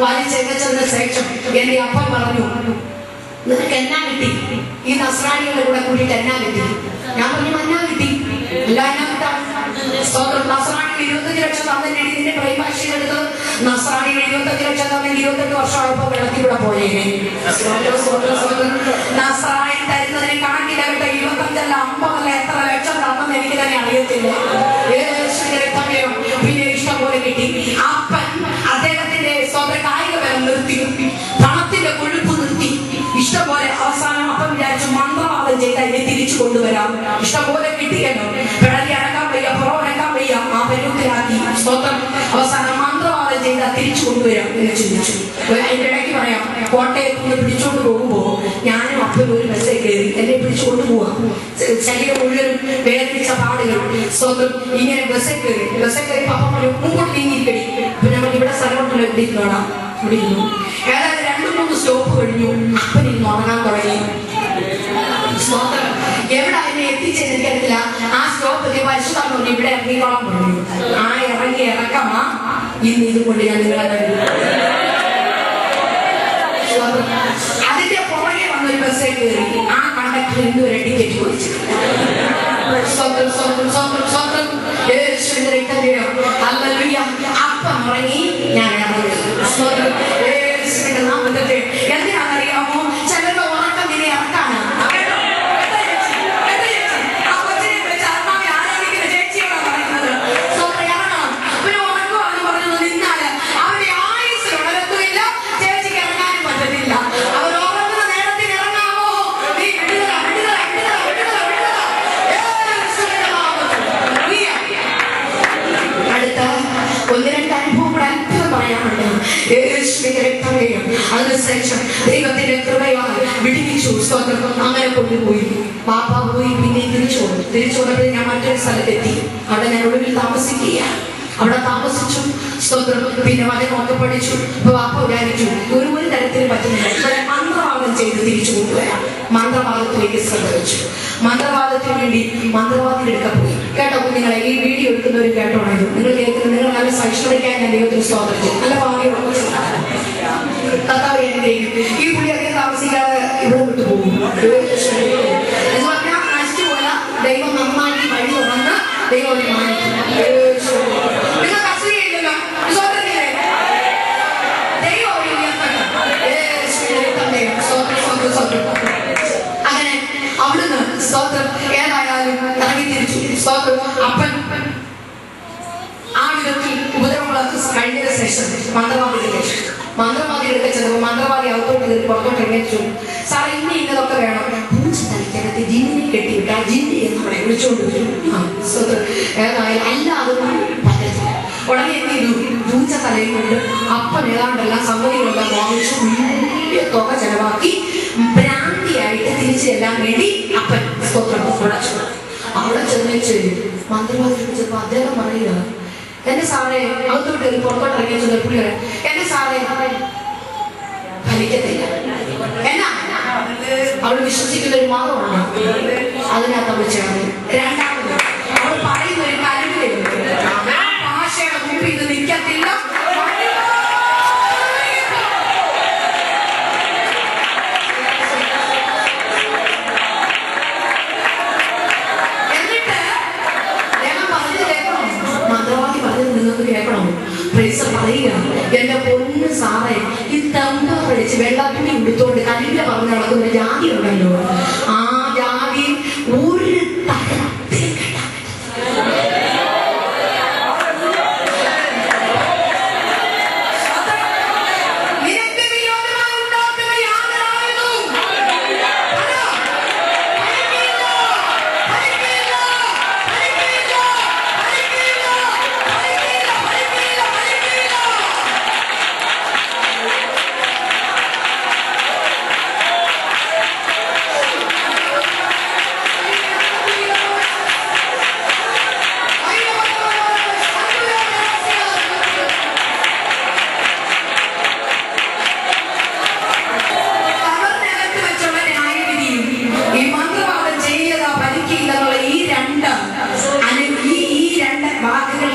വലിച്ചെച്ചതിന് ശേഷം എന്റെ അപ്പൻ പറഞ്ഞു, നിനക്ക് എന്നാ കിട്ടി? ഈ നസ്രാണികളുടെ കൂടെ കൂടിയിട്ട് എന്നാ കിട്ടി? ഞാൻ പറഞ്ഞു, എന്നാ കിട്ടി? എല്ലാ എന്നാ കിട്ടാ? നസ്രാണികൾ 25 ലക്ഷം തന്നിട്ട് ഇതിന്റെ പ്രൈഭാഷയിൽ എടുത്തത് നസ്രാണികൾ 25 ലക്ഷം തന്നെങ്കിൽ 28 വർഷമായപ്പോ വെള്ളത്തിലൂടെ പോയേനെ. നസ്രാണി തരുന്നതിന് കണക്കിലാകട്ടെ 25 50 എത്ര ലക്ഷം തന്നെന്ന് എനിക്ക് തന്നെ അറിയത്തില്ല. പിന്നെ ഇഷ്ടം പോലെ കിട്ടി. അപ്പൻ അദ്ദേഹത്തിന്റെ കായിക ബലം നിർത്തി, പണത്തിന്റെ കൊഴുപ്പ് നിർത്തി, ഇഷ്ടംപോലെ. അവസാനം അപ്പം വിചാരിച്ചു മന്ത്രവാദം ചെയ്ത് അതിനെ തിരിച്ചു കൊണ്ടുവരാം. ഇഷ്ടംപോലെ കിട്ടിയല്ലോ, പിടലി അടക്കാൻ വയ്യ, പുറമടക്കാൻ വയ്യ, ആ പരുവത്തിലാക്കി. സ്തോത്രം. അവസാനം മന്ത്രവാദം ചെയ്താൽ തിരിച്ചു കൊണ്ടുവരാം എന്ന് ചിന്തിച്ചു. അതിന്റെ ഇടയ്ക്ക് പറയാം, കോട്ടയത്ത് നിന്ന് പിടിച്ചോണ്ട് പോകുമ്പോ ഞാനും അപ്പനും ഒരു ബസ്സിൽ കയറി. എന്നെ പിടിച്ചുകൊണ്ട് പോവാ, ശരീരം മുഴുവൻ വേദനിച്ച പാടുകൾ. സ്തോത്രം. ഇങ്ങനെ ബസ്സിൽ കയറി പപ്പ പറഞ്ഞു, മുമ്പോട്ട് നീങ്ങിക്കടി. അപ്പൊ ഞങ്ങൾ ഇവിടെ സ്ഥലമുണ്ടല്ലോ, എവിടെ ഇരുന്നോടാം. ഇവിടെ ഇരുന്നു. ഏതായാലും 2-3 സ്റ്റോപ്പ് കഴിഞ്ഞു. അപ്പനിന്ന് ഉറങ്ങാൻ തുടങ്ങി. സ്തോത്രം. എവിടെ അതിനെ എത്തിച്ചെന്ന് എനിക്കറിയില്ല. ആ സ്റ്റോപ്പ് പരിശുദ്ധം പറഞ്ഞു, ഇവിടെ ഇറങ്ങിക്കോളാൻ പറഞ്ഞു. ആ ഇറങ്ങി ഇറക്കമാ ഇന്ന് ഇതുകൊണ്ട് ഞാൻ നിങ്ങളെ അതിന്റെ പുറകെ വന്നൊരു ബസ്സിൽ കയറി. ആ കണ്ടക്ടർ ഇന്നുവരെ ടിക്കറ്റ് ചോദിച്ചു. അപ്പം ഇറങ്ങി ഞാൻ എന്തിനാണെന്നറിയാമോ? ചിലരുടെ ഉറക്കം നിന്നെ ഇറക്കാനാണ്. അതിനുശേഷം ദൈവത്തിന്റെ കൃപയാൽ വിടിവിച്ചു. സ്തോത്രം. അങ്ങനെ കൊണ്ടുപോയി. പാപ്പ പോയി. പിന്നെ തിരിച്ചു വന്നപ്പോൾ ഞാൻ മറ്റൊരു സ്ഥലത്തെത്തി. അവിടെ ഞാൻ ഒടുവിൽ താമസിക്കുകയാണ്. അവിടെ താമസിച്ചു. സ്തോത്രം. പിന്നെ വചനമൊക്കെ പഠിച്ചു. പാപ്പ വിചാരിച്ചു ഒരു തരത്തിലും പറ്റുന്നില്ല, ഇവിടെ മന്ത്രവാദം ചെയ്ത് തിരിച്ചു കൊണ്ടുവരാം. മന്ത്രവാദത്തിലേക്ക് ശ്രദ്ധ വെച്ചു. മന്ത്രവാദത്തിന് വേണ്ടി മന്ത്രവാദത്തിനെടുക്കാൻ പോയി. കേട്ടോ കുഞ്ഞുങ്ങളെ, ഈ വീഡിയോ എടുക്കുന്നവരും കേട്ടോണോ? നിങ്ങൾ കേൾക്കുന്നത്, നിങ്ങൾ നല്ല സഹിഷ്ണുതയ്ക്കാൻ ഞാൻ ദൈവത്തിന് സ്തോത്രം ചെയ്യും. നല്ല ഭാഗ്യം കർത്താവ് അനുഗ്രഹിക്കും. ഈ പുള്ളി അധികം താമസിക്കാതെ ഇവിടെ വിട്ടു പോകും. നശിച്ചു പോയ ദൈവം നന്നാക്കി വഴി തുറന്ന് ദൈവം മാനിക്കും. നിങ്ങൾക്ക് അസൂയയില്ലല്ലോ. ദൈവം അങ്ങനെ അവിടുന്ന് സ്തോത്രം ഏതായാലും ഇറങ്ങി തിരിച്ചു. സ്തോത്രം. അപ്പൻ ആ വിധത്തിൽ ഉപദ്രവങ്ങളൊക്കെ കഴിഞ്ഞതിന് ശേഷം മന്ത്രവാദികളൊക്കെ ചെന്നപ്പോൾ മന്ത്രവാദി അകത്തോട്ട് കയറി പുറത്തോട്ട് എഴുന്നേറ്റു. സാർ ഇന്നതൊക്കെ വേണം. പൂച്ച തലയ്ക്കകത്ത് ജിന്നിനെ കെട്ടിവിട്ട് ആ ജിന്നി എന്ന് നമ്മളെ വിളിച്ചുകൊണ്ട് വരും. ഏതായാലും അല്ലാതെ പറ്റത്തില്ല. ഉടനെ എന്ത് ചെയ്തു? പൂച്ച തലയിൽ കൊണ്ട് അപ്പൻ ഏതാണ്ടെല്ലാം സംഗതികളെല്ലാം വാങ്ങിച്ചു. വലിയ തുക ചെലവാക്കി ഭ്രാന്തിയായിട്ട് തിരിച്ചു ചെല്ലാൻ വേണ്ടി അപ്പൻ സ്തോത്രം ഉടച്ചു. അവിടെ ചെന്നേച്ച് മന്ത്രവാദി വിളിച്ചപ്പോൾ അദ്ദേഹം പറയുക, എന്റെ സാറേ, അകത്തോട്ട് പുറത്തോട്ട് ഇറങ്ങിയ പുള്ളി പറയാം, എന്റെ സാറേ ഫലിക്കത്തില്ല. എന്നാ അവള് വിശ്വസിക്കുന്ന ഒരു മതമാണ്. അതിനകത്ത് അവൾ ചേർന്നു. രണ്ടാമത് അവൾ പറയുന്ന ഒരു കഴിവിലുണ്ട്. ആ ഭാഷയുടെ മുമ്പിൽ ഇത് നിൽക്കത്തില്ല. പറയുക, എന്റെ പൊന്ന് സാറേ, ഈ തമ്പ പഠിച്ച് വെള്ളത്തുണി ഉടുത്തോണ്ട് കല്ലിന്റെ പറഞ്ഞ് നടക്കുന്ന ജാതി ഉണ്ടല്ലോ, ആ ജാതി ഒരു തരത്തിൽ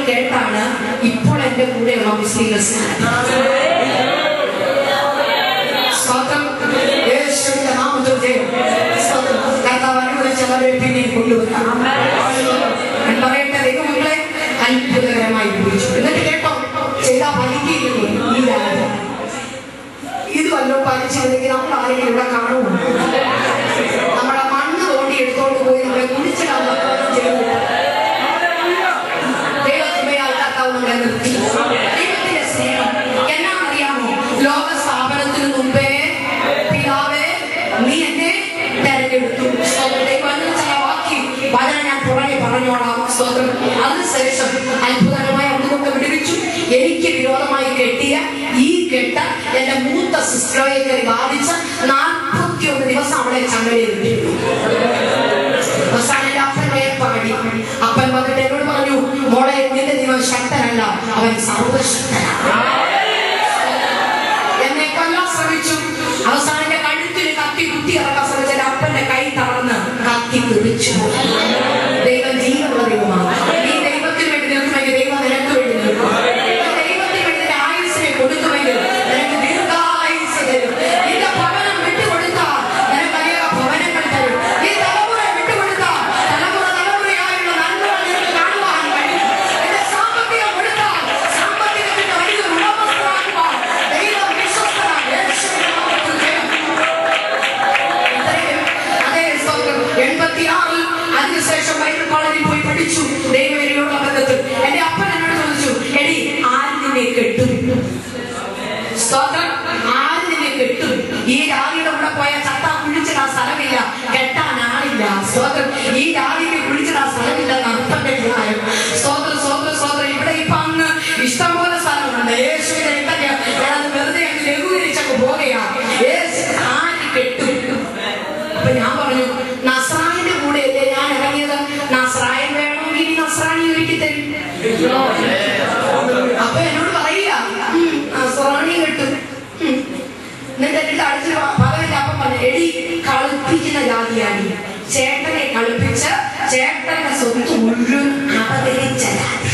കേട്ടാണ് ഇപ്പോൾ എന്റെ കൂടെയുള്ള മുസ്ലിം കൊണ്ടുവരാം. ഞാൻ പറയട്ടെ, ദൈവമക്കളെ അത്ഭുതകരമായി ഉപയോഗിച്ചു. എന്നിട്ട് കേട്ടോ, ചെയ്താ ഫലിക്കില്ലെന്ന് ഈ രാജ്യം. ഇത് വല്ലോ ഫലിച്ചിരുന്നെങ്കിൽ നമ്മൾ ആരെങ്കിലും ഇവിടെ കാണുമോ? നമ്മുടെ മണ്ണ് തോണ്ടി എടുത്തോണ്ട് പോയി നമ്മളെ കുടിച്ചിടാൻ ചെയ്തു. ദൈവത്തിന്റെ സ്നേഹം എന്നാണെന്നറിയാമോ? ലോക സ്ഥാപനത്തിന് മുമ്പേ പിതാവേ നീ എന്നെ തെരഞ്ഞെടുത്തു. വചനം ഞാൻ പുറകെ പറഞ്ഞോളാം. സ്തോത്രം. അതിനുശേഷം അത്ഭുതകരമായി അവിടുന്ന് വിടുവിച്ചു. എനിക്ക് വിരോധമായി കെട്ടിയ ഈ കെട്ട എന്റെ മൂത്ത സിസ്റ്ററെ ബാധിച്ച 41 ദിവസം അവളെ ചങ്ങലയിലിട്ടു. അവസാനം എന്റെ അപ്പനെ പാടി. അപ്പൻ വന്നിട്ട് എന്നോട് പറഞ്ഞു, മോളെ നിന്റെ ദൈവം ശക്തനല്ല, അവൻ സർവശക്തനാണ്. എന്നെ കൊല്ലാൻ ശ്രമിച്ചു. അവസാനം എന്റെ കഴുത്തിന് കത്തി കുത്തി ഇറക്കാൻ ശ്രമിച്ച അപ്പന്റെ കൈ തളർന്ന് കത്തി തെറിച്ചു. ദൈവം ജീവനുള്ള ദൈവമാണ്. ഈ ദൈവത്തിന് വേണ്ടി നിൽക്കുമെങ്കിൽ ദൈവം നിനക്ക് വേണ്ടി നിൽക്കും. ദൈവത്തിന് വേണ്ടി ആയുസിനെ കൊടുക്കുമെങ്കിൽ നിനക്ക് ദീർഘായുസ് തരും. നിന്റെ ഭവനം വിട്ടുകൊടുത്താൽ നിനക്ക് അനേക ഭവനങ്ങൾ തരും. ഈ തലമുറ വിട്ടുകൊടുത്താൽ തലമുറയായുള്ള നന്മകൾ നിനക്ക് കാണുവാൻ കഴിയും. നിന്റെ സാമ്പത്തികം കൊടുത്താൽ സാമ്പത്തികത്തിന്റെ വലിയ ഉടമസ്ഥനാകുവാൻ ദൈവം വിശ്വസ്തനാണ്. അതേ സ്തോത്രം. 86 അതിനുശേഷം ബൈബിൾ കോളേജിൽ പോയി പഠിച്ചു. ദൈവവേദിയോടുള്ള ബന്ധത്തിൽ എന്റെ അപ്പൻ എന്നോട് ചോദിച്ചു, എടി ആര് നിന്നെ കെട്ടും? സ്തോത്രം. ആര് നിന്നെ കെട്ടും? ഈ ജാതിയുടെ കൂടെ പോയാൽ ചത്താ കുഴിച്ചിടാൻ സ്ഥലമില്ല, കെട്ടാൻ ആളില്ല. സ്തോത്രം. ഈ ജാതിക്ക് കുഴിച്ചിടാൻ സ്ഥലമില്ലെന്ന് അപ്പന്റെ അഭിപ്രായം. സ്തോത്രം സ്തോത്രം സ്തോത്രം. ഇവിടെ ഇപ്പൊ അങ്ങ് ഇഷ്ടംപോലെ സ്ഥലമുണ്ട്. യേശുവിനെ അത് വെറുതെ അങ്ങ് ലഘൂകരിച്ചൊക്കെ പോകുകയാണ്. യേശു ആര് കെട്ടും? അപ്പൊ ഞാൻ പറഞ്ഞു, നസ്രായന്റെ കൂടെയല്ലേ ഞാൻ ഇറങ്ങിയത്. നസ്രായൻ വേണമെങ്കിൽ നസ്രാണി ഒരുക്കി തരും. അപ്പൊ എന്നോട് പറയുക, നസ്രാണി കിട്ടും. എന്നിട്ട് എന്നിട്ട് അടുത്ത് പകലിന്റെ അപ്പം പറഞ്ഞു, എടി കളിപ്പിക്കുന്ന ജാതിയാണ്. ചേട്ടനെ കളിപ്പിച്ച് ചേട്ടന്റെ സ്വത്ത് മുഴുവൻ അപകരിച്ച ജാതി.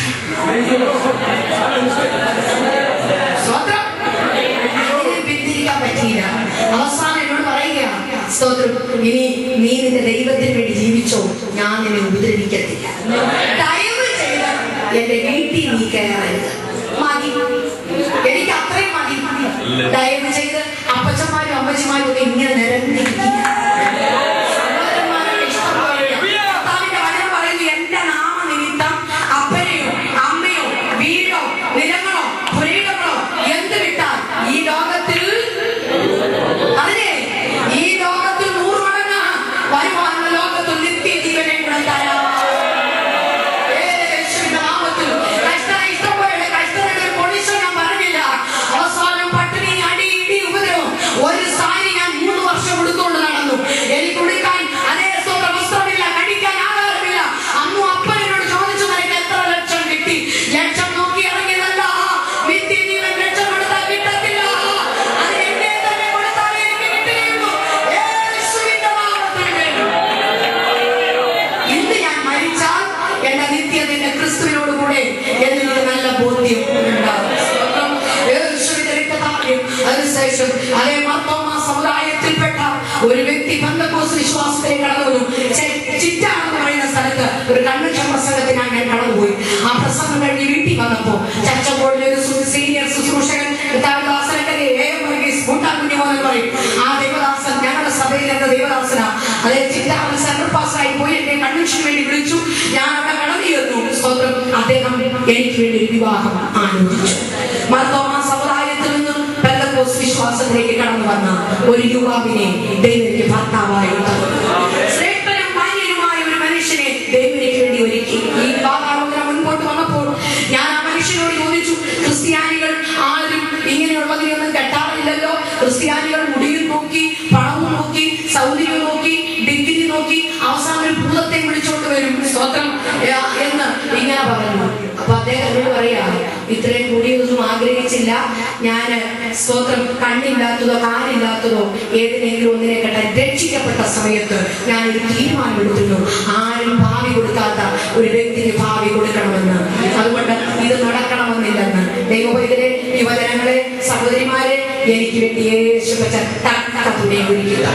സ്വന്തം പിന്തിരിക്കാൻ പറ്റിയില്ല. അവസാനം എന്നോട് പറയുക, സ്തോത്രം, ഇനി നീ നിന്റെ ദൈവത്തിന് വേണ്ടി ജീവിച്ചോ, ഞാൻ നിന്നെ ഉപദ്രവിക്കത്തില്ല. ദയവ് ചെയ്ത് എന്റെ വീട്ടിൽ നീ കയറരുത്. മതി, എനിക്ക് അത്രയും മതി. ദയവ് ചെയ്ത് അപ്പച്ചന്മാരും അമ്മച്ചിമാരും ഒക്കെ ഇങ്ങനെ നിരന്നിരിക്കുക. എന്റെ നാമനിമിത്തം അപ്പനെയോ അമ്മയോ വീടോ നിലങ്ങളോ പുരയിടങ്ങളോ എന്ത് വിട്ടാൽ ഈ ലോകത്തിൽ അതിനെ ഈ ലോകത്തിൽ 100 മടങ്ങ് വരുവാനുള്ള ലോകത്തിൽ നിത്യജീവനെ കൂടെ തരാം. യേശുവിന്റെ നാമത്തിൽ ഇഷ്ടംപോലെ കഷ്ടതകൾ പൊളിച്ചു ഞാൻ പറഞ്ഞില്ല. അവസാനം പട്ടിണി, അടി, ഇടി, ഉപദ്രവം. ഒരു സാരി ഞാൻ 3 വർഷം ഉടുത്തുകൊണ്ട് നടന്നു. എനിക്ക് ഉടുക്കാൻ അതേ സ്വന്തം വസ്ത്രമില്ല, കഴിക്കാൻ ആഹാരമില്ല. അന്നും അപ്പനോട് ചോദിച്ചു, നിനക്ക് എത്ര ലക്ഷം കിട്ടി? ലക്ഷം നോക്കി ഇറങ്ങിയതല്ല. നിത്യജീവൻ ലക്ഷം കൊടുത്താൽ കിട്ടത്തില്ല. അത് എന്നെ തന്നെ കൊടുത്താലേ എനിക്ക് കിട്ടുകയുള്ളൂ. യേശുവിന്റെ നാമത്തിൽ ഇന്ന് ഞാൻ മരിച്ചാൽ എന്റെ നിത്യത്തിന്റെ ക്രിസ്തുവിനോട് കൂടെ എനിക്ക് നല്ല ബോധ്യം ഉണ്ടാകും. അതിനുശേഷം അതേ മാർത്തോമാ സമുദായത്തിൽപ്പെട്ട ഒരു വ്യക്തി പെന്തക്കോസ്ത് വിശ്വാസത്തിലേക്ക് കടന്നു വന്നു. ചിറ്റാണെന്ന് പറയുന്ന സ്ഥലത്ത് ഒരു കൺവെൻഷൻ പ്രസംഗത്തിനായി ഞാൻ കടന്നുപോയി. ആ പ്രസംഗം കഴിഞ്ഞ് വീട്ടിൽ വന്നപ്പോ ചർച്ച ബോർഡിലെ ഒരു സീനിയർ ശുശ്രൂഷകൻ പറയും, ആ ദേവദാസൻ ഞങ്ങളുടെ സഭയിൽ എന്ന ദേവദാസന അതേ ചിറ്റാറിൽ സെൻട്രൽ പാസ്സായി പോയി എന്നെ കൺവെൻഷന് വേണ്ടി വിളിച്ചു. ഞാൻ അവിടെ കടന്നു ചേർന്നു. സ്തോത്രം. അദ്ദേഹം എനിക്ക് വേണ്ടി വിവാഹം ആലോചിച്ചു. മാർത്തോമാ സമുദായത്തിൽ നിന്നും പെന്തക്കോസ്ത് വിശ്വാസത്തിലേക്ക് കടന്നു വന്ന ഒരു യുവാവിനെ ദൈവത്തിന് ഭർത്താവായി ശ്രേഷ്ഠനും മാന്യനുമായ ഒരു മനുഷ്യനെ ദൈവത്തിന് വേണ്ടി ഒരുക്കി. ഈ വിവാഹാലോചന മുൻപോട്ട് വന്നപ്പോൾ ഞാൻ ആ മനുഷ്യനോട് ചോദിച്ചു, ക്രിസ്ത്യാനികൾ ആരും ഇങ്ങനെയുള്ളതിനൊന്നും കെട്ടാറില്ലല്ലോ. ക്രിസ്ത്യാനികൾ മുടിയും നോക്കി, പണവും നോക്കി, സൗന്ദര്യവും നോക്കി, ഡിഗ്രി നോക്കി, അവസാനം ഒരു ഭൂതത്തെ വിളിച്ചോണ്ട് വരും. സ്തോത്രം എന്ന് ഇങ്ങനെ പറഞ്ഞു. അപ്പൊ അദ്ദേഹം എന്നോട് പറയാ, ഇത്രയും കൂടിയൊന്നും ആഗ്രഹിച്ചില്ല ഞാൻ. സ്തോത്രം. കണ്ണില്ലാത്തതോ കാലില്ലാത്തതോ ഏതിനെങ്കിലും ഒന്നിനെ കെട്ടാൻ രക്ഷിക്കപ്പെട്ട സമയത്ത് ഞാനൊരു തീരുമാനമെടുത്തിരുന്നു, ആരും ഭാവി കൊടുക്കാത്ത ഒരു വ്യക്തിക്ക് ഭാവി കൊടുക്കണമെന്ന്. അതുകൊണ്ട് ഇത് നടക്കണമെന്നില്ലെന്ന്. ദൈവപൈതലെ, യുവജനങ്ങളെ, സഹോദരിമാരെ, എനിക്ക് വേണ്ടി യേശുവച്ച തക്ക തുണയെ ഒരുക്കുക.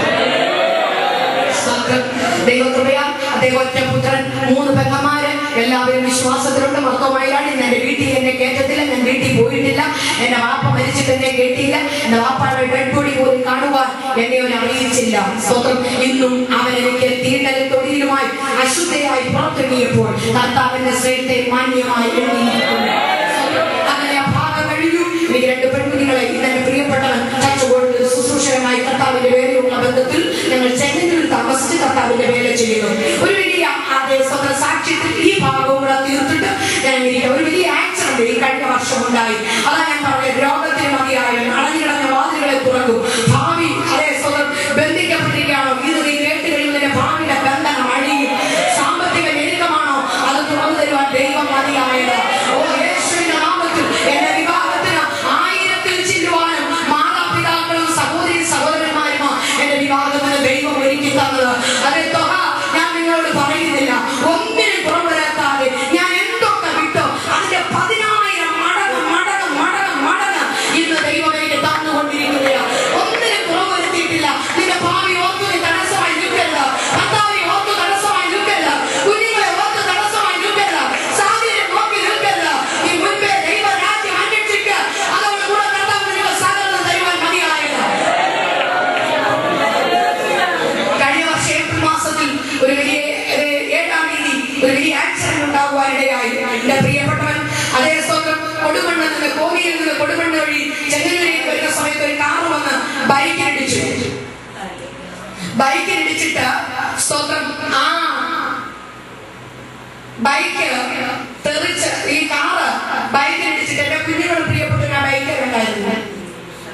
ദൈവകൃപയാൽ അദ്ദേഹം ഒറ്റ പുത്രൻ, 3 പെങ്ങന്മാര്, എല്ലാവരും വിശ്വാസത്തിലുണ്ട്. മൊത്തമായിലാണ് എന്റെ വീട്ടിൽ എന്നെ കേട്ടത്തില്ല, ഞാൻ വീട്ടിൽ പോയിട്ടില്ല. എന്റെ വാപ്പ മരിച്ചിട്ട് എന്നെ കേട്ടില്ല. എന്റെ വാപ്പയുടെ ഡെഡ് ബോഡി പോലും കാണുവാൻ എന്നെ ഒരു അറിയിച്ചില്ല. സ്വന്തം ഇന്നും അവൻ എനിക്ക് തീണ്ടലും തൊഴിലുമായി അശുദ്ധയായി പുറത്തിറങ്ങിയപ്പോൾ കർത്താവിന്റെ ശ്രേഷ്ഠത്തെ മാന്യമായി എഴുതിയിരിക്കുന്നു. അങ്ങനെ ആ ഭാഗം കഴിഞ്ഞു. എനിക്ക് 2 പെൺകുട്ടികളെ ഇന്നെ പ്രിയപ്പെട്ടവൻ ശുശ്രൂഷകമായി കർത്താവിന്റെ വേലയുള്ള ബന്ധത്തിൽ ഞങ്ങൾ ചെന്നൈയിൽ താമസിച്ച് കർത്താവിന്റെ വേല ചെയ്യുന്നു. ഒരു വലിയ അതേ സ്വന്തം സാക്ഷ്യത്തിൽ ഈ ഭാഗവും കൂടെ തീർത്തിട്ട് ഞാൻ ഒരു വലിയ ആക്സിഡന്റ് ഈ കഴിഞ്ഞ വർഷം ഉണ്ടായി. അതാ ഞാൻ പറഞ്ഞത്, രോഗത്തിന് മതിയായാലും അടഞ്ഞിടഞ്ഞ വാതിലുകളെ തുറക്കും. ഭാവി അതേ സ്വന്തം ബന്ധിക്കപ്പെട്ടിരിക്കുകയാണോ, ഇത് നീ കേട്ട് കഴിയുന്നതിന്റെ ഭാവിയുടെ ബന്ധനം അഴിയും. സാമ്പത്തിക ഞെരുക്കമാണോ, അത് തുറന്നു തരുവാൻ ദൈവം മതിയായത്. ഓ യേശുവിന്റെ നാമത്തിൽ എന്റെ വിവാഹത്തിന് 1000-ൽ ചെല്ലുവാനും മാതാപിതാക്കളും സഹോദരന്മാരുമോ എന്റെ വിവാഹത്തിന് ദൈവം ഒരുക്കി തന്നത്. അതേ തുക ഞാൻ നിങ്ങളോട് പറയുന്നില്ല. ഒന്നിനും പുറംവരാത്താതെ ഞാൻ എന്തൊക്കെ വിട്ടോ അതിന്റെ 10,000 മടങ്ങ് ഇന്ന് ദൈവം എനിക്ക് തന്നുകൊണ്ടിരിക്കുകയാണ്. ഒന്നിനും പുറംവരുത്തിയിട്ടില്ല. നിന്റെ ഭാവി ഓർത്തു നീ തടസ്സമായി നിൽക്കരുത്. ഭർത്താവിനെ ഓർത്തു തടസ്സമായി നിൽക്കരുത്. കുഞ്ഞുങ്ങളെ ഓർത്ത് തടസ്സമായി നിൽക്കരുത്. സാഹചര്യം നോക്കി നിൽക്കരുത്. ഈ മുൻപേ ദൈവരാജ്യം അന്വേഷിക്കുക. അതോട് കൂടെ കർത്താവ് നിങ്ങൾ സകലം തരുവാൻ മതിയായത്. കഴിഞ്ഞ വർഷം ഏപ്രിൽ മാസത്തിൽ ഒരു വലിയ 7-ാം തീയതി ഒരു വലിയ ആക്സിഡന്റ് ഉണ്ടാകുവാനിടയായി. എന്റെ പ്രിയപ്പെട്ടവൻ അതേ സ്വന്തം കൊടുമണ്ണ് നിന്ന് കോന്നിയിൽ നിന്ന് കൊടുമണ്ണ് വഴി ചെങ്ങന്നൂരിലേക്ക് വരുന്ന സമയത്ത് ഒരു കാറ് വന്ന് ബൈക്കിനിടിച്ചിട്ട് സ്വന്തം ആ ബൈക്ക് തെറിച്ച് ഈ കാറ് ബൈക്കിനിടിച്ചിട്ട് എന്റെ കുഞ്ഞുങ്ങൾ പ്രിയപ്പെട്ട ആ ബൈക്കിലുണ്ടായിരുന്നു.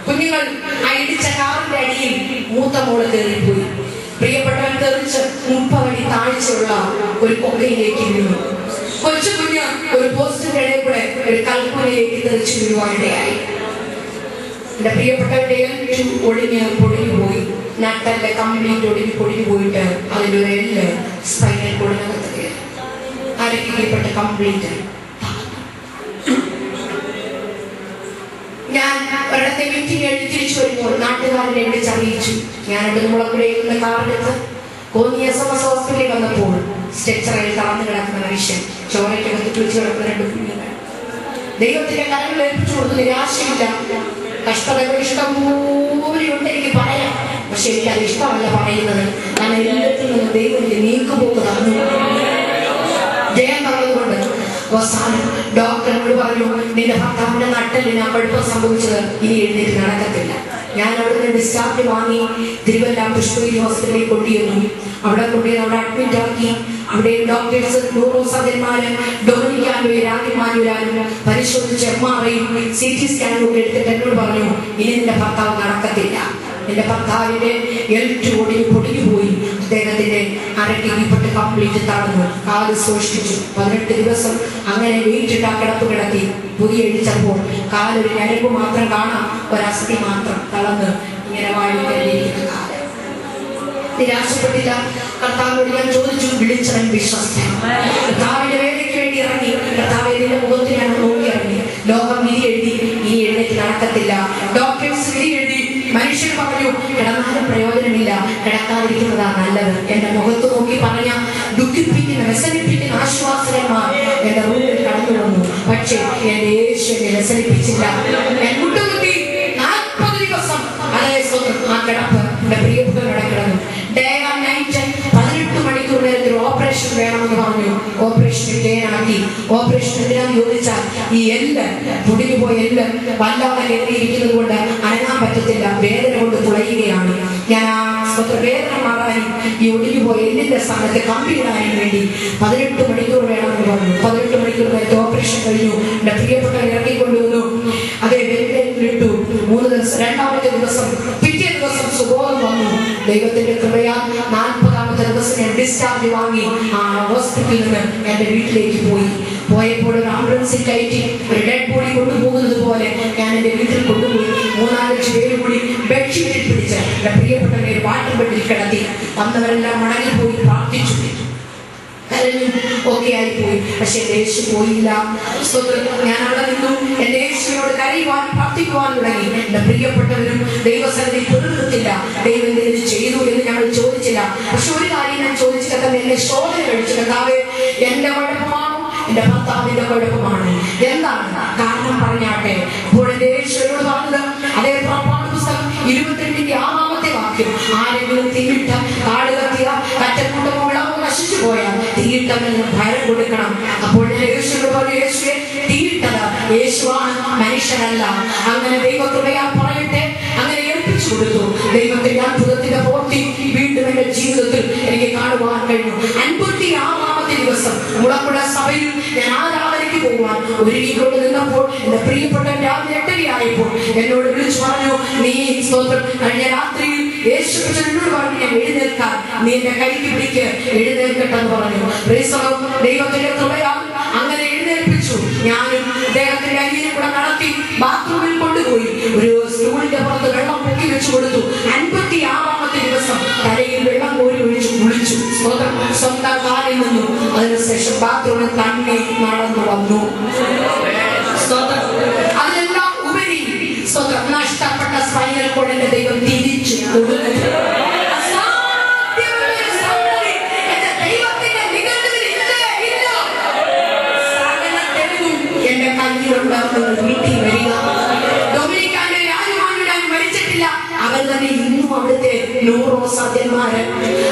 കുഞ്ഞുങ്ങൾ ആ ഇടിച്ച കാറിന്റെ അടിയിൽ മൂത്ത മോള് കയറിപ്പോയി. പ്രിയപ്പെട്ടവൻ തെറിച്ച് 30 അടി താഴ്ചയുള്ള ഒരു കൊക്കയിലേക്ക് വീണു. കൊച്ചു കുഞ്ഞ് ഒരു പോസ്റ്റിന്റെ ഇടയിൽ കൂടെ ഒരു കൽപ്പനയിലേക്ക് തെറിച്ചു വീഴുവാനിടയായി. എന്റെ പ്രിയപ്പെട്ടവന്റെ പൊടിഞ്ഞു പോയി. നട്ടല് കംപ്ലീറ്റ് പൊടിഞ്ഞു പോയിട്ട് അതിൻ്റെ ഒരു എല്ല് സ്പൈനൽ കോഡിനകത്ത് കയറി. അരക്കിൽപ്പെട്ട കംപ്ലീറ്റ്. ഞാൻ ഒരിടത്തെ മീറ്റിംഗ് എഴുതി തിരിച്ചു വരുമ്പോൾ നാട്ടുകാരനെ വിളിച്ചറിയിച്ചു. ഞാനത് മുളക്കുടയിൽ കാറിലെടുത്ത് കോന്നി SMS ഹോസ്പിറ്റലിൽ വന്നപ്പോൾ സ്ട്രെച്ചറിൽ തളർന്നു കിടക്കുന്ന മനുഷ്യൻ, ചോരയ്ക്കകത്ത് കുളിച്ചു കിടക്കുന്ന 2 കുഞ്ഞുങ്ങൾ. ദൈവത്തിന്റെ കരങ്ങൾ ഏൽപ്പിച്ചു കൊടുത്തു. നിരാശയില്ല. കഷ്ടതകൾ ഇഷ്ടംപോലെ ഉണ്ട് എനിക്ക് പറയാം. പക്ഷെ എനിക്കത് ഇഷ്ടമല്ല പറയുന്നത്. ഞാൻ എല്ലാത്തിൽ നിന്ന് ദൈവത്തിന്റെ നീക്കുപോക്ക് തന്നു. ജയം തന്നതുകൊണ്ട് അവസാനം ഡോക്ടറിനോട് പറഞ്ഞു, നിന്റെ ഭർത്താവിന്റെ നട്ടലിന് കുഴപ്പം സംഭവിച്ചത് ഇനി എഴുന്നേറ്റ് നടക്കത്തില്ല. ഞാൻ അവിടെ നിന്ന് ഡിസ്ചാർജ് വാങ്ങി തിരുവല്ല പുഷ്പഗിരി ഹോസ്പിറ്റലിൽ കൊണ്ടുവന്നു. അവിടെ അഡ്മിറ്റ് ആക്കി. അവിടെ ഡോക്ടേഴ്സ്, ന്യൂറോ സർജന്മാര്, രാജ്യമാനുരാനും പരിശോധിച്ച് MRI CT സ്കാനും ഒക്കെ എടുത്തിട്ട് എന്നോട് പറഞ്ഞു, ഇനി നിന്റെ ഭർത്താവ് നടക്കത്തില്ല. എന്റെ ഭർത്താവിന്റെ L2 പൊടിഞ്ഞു പോയി. അദ്ദേഹത്തിന്റെ അരക്കിൽപ്പെട്ട് കംപ്ലീറ്റ് തളർന്നു. കാല് സൂക്ഷിച്ചു. 18 ദിവസം അങ്ങനെ വെയിറ്റിട്ട് ആ കിടപ്പ് കിടത്തി. പുതിയ എഴുതിച്ചപ്പോൾ കാലൊരു ഞരമ്പ് മാത്രം കാണാം, ഒരസ്ഥി മാത്രം തളർന്ന് ഇങ്ങനെ വാഴിക്കുന്ന കാലം. നിരാശപ്പെട്ടില്ല. കർത്താവിനോട് ഞാൻ ചോദിച്ചു, വിളിച്ചവൻ വിശ്വസ്തൻ. കർത്താവിന്റെ വേലയ്ക്ക് വേണ്ടി ഇറങ്ങി. കർത്താവിന്റെ മുഖത്ത് ഞാൻ നോക്കി ഇറങ്ങി. ലോകം വിധി എഴുതി, ഇനി എഴുന്നേറ്റ് നടക്കത്തില്ല. ഡോക്ടേഴ്സ് വിധി എഴുതി. മനുഷ്യൻ പറഞ്ഞു, കിടന്നാലും പ്രയോജനമില്ല, കിടക്കാതിരിക്കുന്നതാ നല്ലത്. എന്റെ മുഖത്ത് നോക്കി പറഞ്ഞ ദുഃഖിപ്പിക്കുന്ന വ്യസനിപ്പിക്കുന്ന ആശ്വാസകന്മാർ എന്റെ റൂമിൽ കടന്നു വന്നു. പക്ഷേ എന്റെ യേശു എന്നെ വ്യസനിപ്പിച്ചില്ല. ഞാൻ മുട്ടുകുത്തി 40 ദിവസം അതേ സ്വന്തം ആ കിടപ്പ് എന്റെ പ്രിയപ്പെട്ടവരുടെ കിടന്നു. ഡേ ആൻഡ് നൈറ്റ് 18 മണിക്കൂർ നേരത്തിൽ ഓപ്പറേഷൻ വേണമെന്ന് പറഞ്ഞു. ഓപ്പറേഷൻ ഡേനാക്കി. ഓപ്പറേഷൻ എന്തിനാന്ന് ചോദിച്ചാൽ ഈ എല്ല് പൊടിഞ്ഞു പോയ എല്ല് വല്ലാതെ കയറിയിരിക്കുന്നത് കൊണ്ട് അനങ്ങാൻ പറ്റത്തില്ല. വേദന കൊണ്ട് തുളയുകയാണ്. ഞാൻ ആ വേദന മാറാനും ഈ ഒടിഞ്ഞു പോയ എല്ലിന്റെ സ്ഥാനത്ത് കമ്പിയിടാനും വേണ്ടി 18 മണിക്കൂർ വേണമെന്ന് പറഞ്ഞു. 18 മണിക്കൂർ നേരത്തെ ഓപ്പറേഷൻ കഴിഞ്ഞു. എന്റെ പ്രിയപ്പെട്ടവർ ഇറങ്ങിക്കൊണ്ടുവന്നു. അതേ വെന്റിലേറ്ററിലിട്ടു. 3 ദിവസം. 2ാമത്തെ ദിവസം പിറ്റേ ദിവസം സുബോധം വന്നു. ദൈവത്തിന്റെ കൃപയാൽ 40ാമത്തെ ദിവസം ഞാൻ ഡിസ്ചാർജ് വാങ്ങി ആ ഹോസ്പിറ്റലിൽ നിന്ന് എന്റെ വീട്ടിലേക്ക് പോയപ്പോൾ ഒരു ആംബുലൻസിൽ കയറ്റി ഒരു ഡെഡ് ബോഡി കൊണ്ടുപോകുന്നത് പോലെ ഞാൻ എന്റെ വീട്ടിൽ കൊണ്ടുപോയി. 3-4 പേര് കൂടി ബെഡ്ഷീറ്റിൽ പിടിച്ച് എന്റെ പ്രിയപ്പെട്ടവരെ വാട്ടർ ബെഡിൽ കിടത്തി. വന്നവരെല്ലാം മടങ്ങിപ്പോയി പ്രാർത്ഥിച്ചു. കരഞ്ഞു ഒക്കെ ആയിപ്പോയി. പക്ഷെ എന്റെ യേശു പോയില്ല. ഞാൻ അവിടെ നിന്നു. എന്റെ യേശുവിനോട് കരയുവാൻ പ്രാർത്ഥിക്കുവാൻ തുടങ്ങി. എന്റെ പ്രിയപ്പെട്ടവരും ദൈവസന്നിധി പെരുന്നില്ല. ദൈവം എന്ത് ചെയ്തു എന്ന് ഞങ്ങൾ ചോദിച്ചില്ല. പക്ഷെ ഒരു കാര്യം ഞാൻ ചോദിച്ചില്ല, തന്നെ എന്നെ ശോധന കഴിച്ചു. കർത്താവേ, എന്റെ കുഴപ്പമാണോ എന്റെ ഭർത്താവിന്റെ കുഴപ്പമാണ്? എന്താണ് കാരണം പറഞ്ഞാട്ടെ. അപ്പോൾ എന്റെ യേശുവിനോട് പറഞ്ഞത് അതേ പുറപ്പാട് പുസ്തകം 22-ാമത്തെ വാക്യം, ആരെങ്കിലും തീയിട്ട കാട് കത്തിയ കറ്റക്കൂട്ടമോ വിളവോ നശിച്ചു പോയാൽ തീയിട്ടവന് ഭയം കൊടുക്കണം. അപ്പോൾ ഞാൻ യേശുവിനോട് പറഞ്ഞു, യേശുവെ, തീയിട്ടത് യേശുവാണ്, മനുഷ്യനല്ല. അങ്ങനെ ദൈവകൃപയാൽ പറയട്ടെ, അങ്ങനെ ഏൽപ്പിച്ചു കൊടുത്തു. ദൈവത്തിന്റെ അത്ഭുതത്തിന്റെ പൂർത്തി വീണ്ടും എന്റെ ജീവിതത്തിൽ എനിക്ക് കാണുവാൻ കഴിഞ്ഞു. 56-ാമത്തെ ദിവസം മുളക്കുട സഭയിൽ ഞാൻ ആരാധനയ്ക്ക് പോകുവാൻ ഒരുങ്ങിക്കൊണ്ട് നിന്നപ്പോൾ എന്റെ പ്രിയപ്പെട്ട രാവിലെ 8:30 എന്നോട് വിളിച്ചു പറഞ്ഞു, നീ സ്തോത്രം കഴിഞ്ഞ രാത്രിയിൽ യേശു എന്നോട് പറഞ്ഞു, ഞാൻ എഴുന്നേൽക്കാൻ, നീ എന്റെ കൈക്ക് പിടിക്ക്, എഴുന്നേൽക്കട്ടെന്ന് പറഞ്ഞു. ദൈവത്തിന്റെ കൃപയാൽ അങ്ങനെ എഴുന്നേൽപ്പിച്ചു. ഞാനും അദ്ദേഹത്തിന്റെ അരികിൽ കൂടെ നടത്തി ബാത്റൂമിൽ കൊണ്ടുപോയി ഒരു സ്റ്റൂളിന്റെ പുറത്ത് വെള്ളം പൊക്കി വെച്ചു കൊടുത്തു. 56-ാമത്തെ ദിവസം തലയിൽ വെള്ളം കോരി ഒഴിച്ചു കുളിച്ചു. സ്വന്തം കാലിൽ നിന്നു. അതിനുശേഷം ബാത്റൂമിൽ തന്നെ നടന്നു വന്നു. അതിലെല്ലാം ഉപരി നഷ്ടപ്പെട്ട സ്പൈനൽ കോഡിന്റെ ദൈവം തിരിച്ചു കൊടുത്തു. വീട്ടിൽ വരിക. ഡൊമിനിക്കാന്റെ രാജമാനുരാൻ മരിച്ചിട്ടില്ല. അവർ തന്നെ ഇന്നും അവിടുത്തെ ന്യൂറോസർജന്മാര്.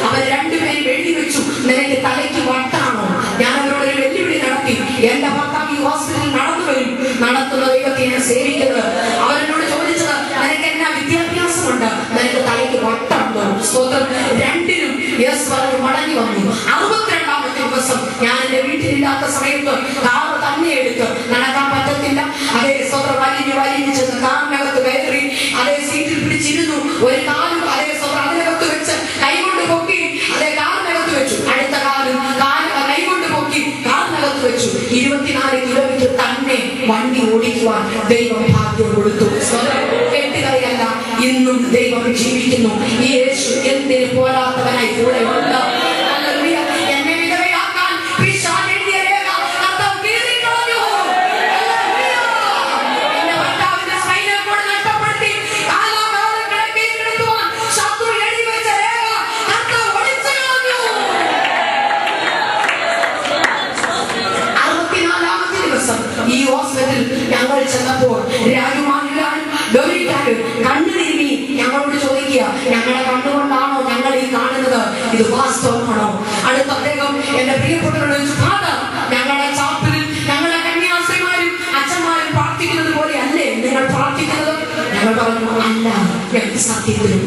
അവർ രണ്ടുപേരും എഴുതി വെച്ചു, നിനക്ക് തലയ്ക്ക് വട്ടാണോ? ഞാൻ അവരോടൊരു വെല്ലുവിളി നടത്തി. എന്റെ ഭർത്താവ് ഈ ഹോസ്പിറ്റലിൽ നടന്നു വരും, നടത്തുന്ന ദൈവത്തെ ഞാൻ സേവിക്കുന്നത്. അവരെന്നോട് ചോദിച്ചത്, നിനക്ക് എന്നാ വിദ്യാഭ്യാസമുണ്ട്, നിനക്ക് തലയ്ക്ക് വട്ടുണ്ടോ? സ്തോത്രം. രണ്ടിനും യെസ് പറഞ്ഞു മടങ്ങി വന്നു. 62-ാമത്തെ ദിവസം ഞാൻ എന്റെ വീട്ടിലില്ലാത്ത സമയത്ത് കാറ് തന്നെ എടുത്ത്, നടക്കാൻ പറ്റത്തില്ല, അതേ സ്വതന്ത്രം വലിഞ്ഞു ചെന്ന് കാറിനകത്ത് കയറി അതേ സീറ്റിൽ പിടിച്ചിരുന്നു. ഒരു കാലും അതേ സ്വതന്ത്രം അതിനകത്ത് വെച്ച് കൈകൊണ്ട് പൊക്കി അതേ കാറിനകത്ത് വെച്ചു. അടുത്ത കാലും കൈകൊണ്ട് പൊക്കി കാറിനകത്ത് വെച്ചു. 24 കിലോമീറ്റർ തന്നെ വണ്ടി ഓടിക്കുവാൻ ദൈവം ഭാഗ്യം കൊടുത്തു. കെട്ടുകറിയല്ല, ഇന്നും ദൈവം ജീവിക്കുന്നു. ഈ യേശു എന്തിന് പോരാത്തവനായി കൂടെ ഉണ്ട്. ഈ ഹോസ്പിറ്റലിൽ ഞങ്ങൾ ചെന്നപ്പോൾ രാജമാനുരാൻ ഡൊമിനിക്കാനും കണ്ണു തിരുമ്മി ഞങ്ങളോട് ചോദിക്കുക, ഞങ്ങളെ കണ്ണുകൊണ്ടാണോ ഞങ്ങൾ ഈ കാണുന്നത്? ഇത് വാസ്തവമാണോ? അടുത്ത അദ്ദേഹം എന്റെ പ്രിയപ്പെട്ടവരോട് ചോദിച്ചു, ഫാദർ, ഞങ്ങളുടെ ചാപ്പലിൽ ഞങ്ങളുടെ കന്യാസ്ത്രീമാരും അച്ഛന്മാരും പ്രാർത്ഥിക്കുന്നത് പോലെ അല്ലേ നിങ്ങൾ പ്രാർത്ഥിക്കുന്നത്? ഞങ്ങൾ പറഞ്ഞു, അല്ല, ഞങ്ങൾക്ക് സത്യത്തിലും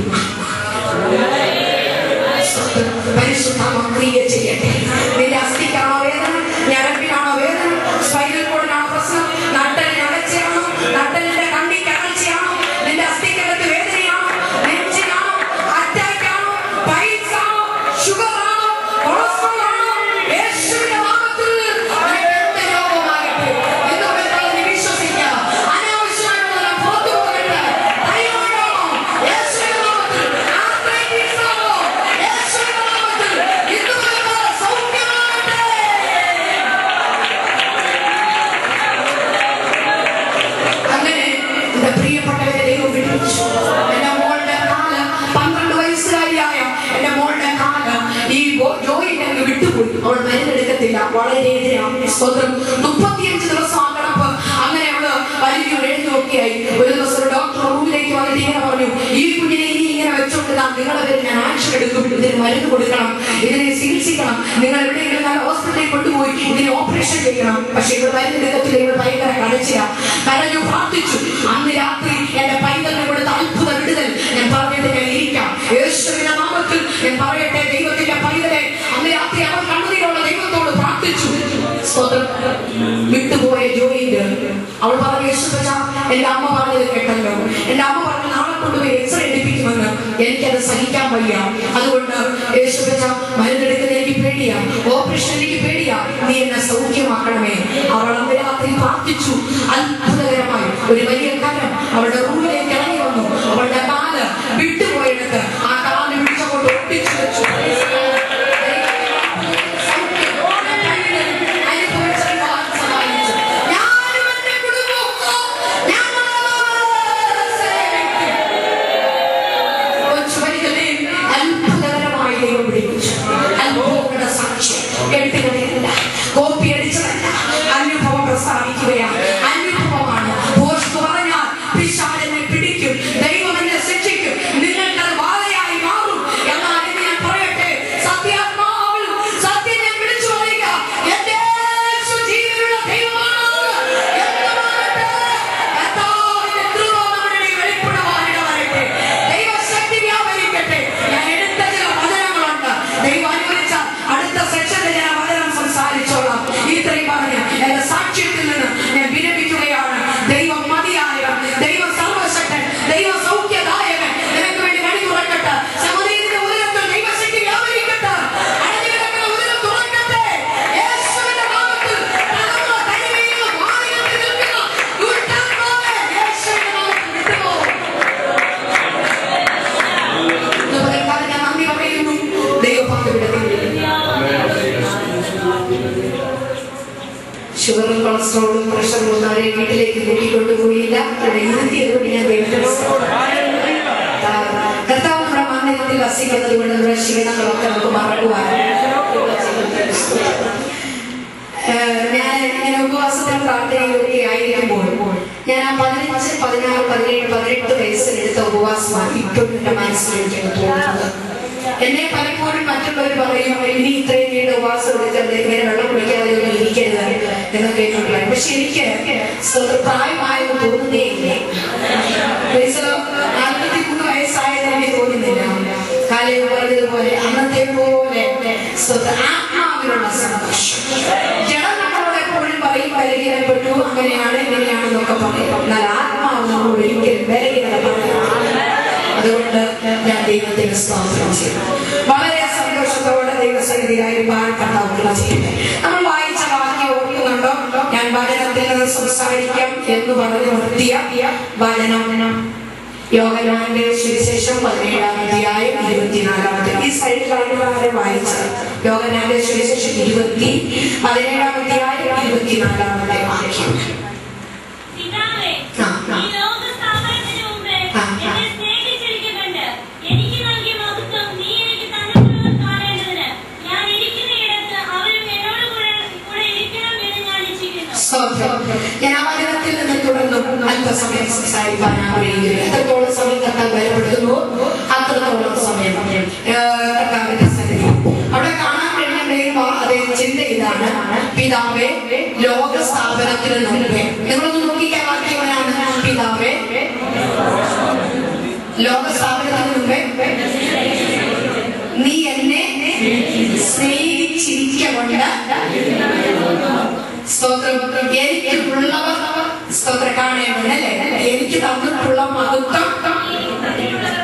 പരിശുദ്ധാത്മ ക്രിയ ചെയ്യട്ടെ. നിന്റെ അസ്ഥിക്കാണോ വേദന? ഞരമ്പിനാണോ വേദന? സ്പൈനൽ കോഡിനാണോ പ്രശ്നം? നട്ടലിന് അകൽച്ചയാണോ? നട്ടലിന്റെ കണ്ണിക്ക് അകൽച്ചയാണോ? നിന്റെ അസ്ഥിക്കകത്ത് വേദനയാണോ? നെഞ്ചിനാണോ? അറ്റാക്കാണോ? പൈൽസ് ആണോ? ഷുഗർ ആണോ? കൊളസ്ട്രോൾ ആണോ? യേശുവിന്റെ നാമത്തിൽ എന്ത് രോഗമാകട്ടെ എന്ന് പറഞ്ഞ് വിശ്വസിക്കുക. അനാവശ്യമായിട്ടുള്ള പുറത്തു പോകട്ടെ. തൈറോയ്ഡ് ആണോ? യേശുവിന്റെ നാമത്തിൽ. ആർത്രൈറ്റിസ് ആണോ? യേശുവിന്റെ നാമത്തിൽ. ഇതുപോലെ സൗഖ്യമാകട്ടെ. അങ്ങനെ എന്റെ പ്രിയപ്പെട്ടവരെ ദൈവം വിളിച്ചു. എന്റെ മോളുടെ കാല് 12 വയസ്സുകാരിയായ എന്റെ മോളുടെ കാല് ഈ ജോയിന്റ് അങ്ങ് വിട്ടുപോയി. അവൾ മരുന്നെടുക്കത്തില്ല, വളരെ എതിരാണ്. സ്വന്തം 35 ദിവസം കിടപ്പ്. അങ്ങനെ അവള് വലിയ എഴുന്നോക്കിയായി. ഒരു ദിവസം ഒരു ഡോക്ടർ റൂമിലേക്ക് വന്നിട്ട് ഇങ്ങനെ പറഞ്ഞു, ഈ കുഞ്ഞിനെ ഇനി ഇങ്ങനെ വെച്ചോണ്ടിരുന്നാൽ നിങ്ങളെ പേര് ഞാൻ ആക്ഷൻ എടുക്കും, ഇതിന് മരുന്ന് കൊടുക്കണം, ഇതിനെ ചികിത്സിക്കണം, നിങ്ങൾ എവിടെയെങ്കിലും നല്ല ഹോസ്പിറ്റലിൽ കൊണ്ടുപോയി ഇതിനെ ഓപ്പറേഷൻ ചെയ്യണം. പക്ഷെ ഇവിടെ മരുന്നെടുക്കത്തില്ല. ഇവിടെ ഭയങ്കര കരഞ്ഞു പ്രാർത്ഥിച്ചു. അന്ന് രാത്രി എന്റെ പൈതലിനെ കൊടുത്ത അത്ഭുത വിടുതൽ ഞാൻ പറഞ്ഞിട്ട് ഞാൻ ഇരിക്കാം. യേശുവിന്റെ നാമത്തിൽ ഞാൻ പറയട്ടെ, ദൈവത്തിന്റെ പൈതലെ അന്ന് രാത്രി അവൾ കണ്ണുനീരോടെ ദൈവത്തോട് പ്രാർത്ഥിച്ചു. വിട്ടുപോയ ജോയിന്റ് അവൾ പറഞ്ഞു, യേശുപ്പച്ച, എന്റെ അമ്മ പറഞ്ഞത് കേട്ടല്ലോ. എന്റെ അമ്മ പറഞ്ഞു നാളെ കൊണ്ടുപോയി എക്സ്റേ എടുപ്പിക്കുമെന്ന്. എനിക്കത് സഹിക്കാൻ വയ്യ. അതുകൊണ്ട് യേശുപ്പച്ച, മരുന്നെടുക്കുന്ന എനിക്ക് പേടിയാ, ഓപ്പറേഷൻ എനിക്ക് പേടിയാ, നീ എന്നെ സൗഖ്യമാക്കണമേ. അവൾ അന്ന് രാത്രി പ്രാർത്ഥിച്ചു. അത്ഭുതകരമായി ഒരു വലിയ കരം അവളുടെ റൂമിലേക്ക് ഇറങ്ങി വന്നു. അവളുടെ കാല് വിട്ടുപോയെടുത്ത് ആ കാല് പിടിച്ചങ്ങോട്ട് ഒട്ടിച്ചു വെച്ചു. അനുഭവിച്ച ഷുഗറും കൊളസ്ട്രോളും പ്രഷറും ഒന്നും അവരെ വീട്ടിലേക്ക് കൂട്ടിക്കൊണ്ടുപോയില്ല. അവിടെ ഇരുത്തിയതുകൊണ്ട് ഞാൻ കർത്താവ് നമ്മുടെ മാനത്തിൽ വസിക്കുന്നത് കൊണ്ട് നമ്മുടെ ക്ഷീണങ്ങളൊക്കെ നമുക്ക് മറക്കുവാൻ. ഞാൻ ഇങ്ങനെ ഉപവാസത്തിലും പ്രാർത്ഥനയിലൊക്കെ ആയിരിക്കുമ്പോൾ ഞാൻ ആ 15, 16, 17, 18 വയസ്സിലെടുത്ത ഉപവാസമാണ് ഇപ്പോഴും എന്റെ മനസ്സിലേക്ക് തോന്നുന്നത്. എന്നെ പലപ്പോഴും മറ്റുള്ളവർ പറയും, ഇനി ഇത്രയും നീണ്ട ഉപവാസം എടുക്കരുത്, ഇങ്ങനെ വെള്ളം കുടിക്കാതെ ഒന്നും ഇരിക്കരുത് എന്ന് കേട്ടിട്ടില്ല. പക്ഷെ എനിക്ക് പ്രായമായെന്ന് തോന്നുന്നേ ഇല്ല. 43 വയസ്സായെന്ന് എനിക്ക് തോന്നുന്നില്ല. കാലം പറഞ്ഞതുപോലെ അന്നത്തെ പോലെ ആത്മാവിനുള്ള സന്തോഷം. ജനങ്ങളോട് എപ്പോഴും പറയും ബലഹീനപ്പെട്ടു, അങ്ങനെയാണ് ഇങ്ങനെയാണെന്നൊക്കെ പറയും. എന്നാൽ ആത്മാവ് നമ്മൾ ഒരിക്കലും ബലഹീനത. അതുകൊണ്ട് ഞാൻ ദൈവത്തിന് സ്തോത്രം ചെയ്യുന്നു. വളരെ സന്തോഷത്തോടെ ദൈവസന്നിധിയായി കർത്താവ് ചെയ്യട്ടെ. നമ്മൾ വായിച്ച വാക്യം ഓർക്കുന്നുണ്ടോ? ഞാൻ വചനത്തിൽ നിന്ന് സംസാരിക്കാം എന്ന് പറഞ്ഞ് നിർത്തിയ വചനം യോഹന്നാന്റെ സുവിശേഷം 17-ാം അധ്യായം 24-ാമത്തെ ഈ സൈഡിലാണ് വളരെ വായിച്ചത്. യോഹന്നാന്റെ സുവിശേഷം 17-ാം അധ്യായം 24-ാമത്തെ വാക്യം. ഞാൻ ആ വചനത്തിൽ നിന്ന് തുടർന്നും അല്പസമയം സംസാരിക്കാൻ ആഗ്രഹിക്കുന്നു. എത്രത്തോളം സമയം കർത്താവ് ബലപ്പെടുത്തുന്നു അത്രത്തോളം സമയം കർത്താവിന്റെ സന്നിധി. അവിടെ കാണാൻ കഴിയുന്ന അതേ ചിന്ത ഇതാണ്: പിതാവേ, ലോക സ്ഥാപനത്തിന് മുമ്പേ. നിങ്ങളൊന്ന് നോക്കിക്കാൻ വാക്യവനാണ്. പിതാവേ, ലോക സ്ഥാപനത്തിന് മുമ്പേ നീ എന്നെ സ്നേഹിച്ചിരിക്കൊണ്ട് സ്തോത്രം എനിക്കുള്ളവർ സ്തോത്രം കാണേണ്ടതല്ലേ? എനിക്ക് തന്നിട്ടുള്ള മഹത്വം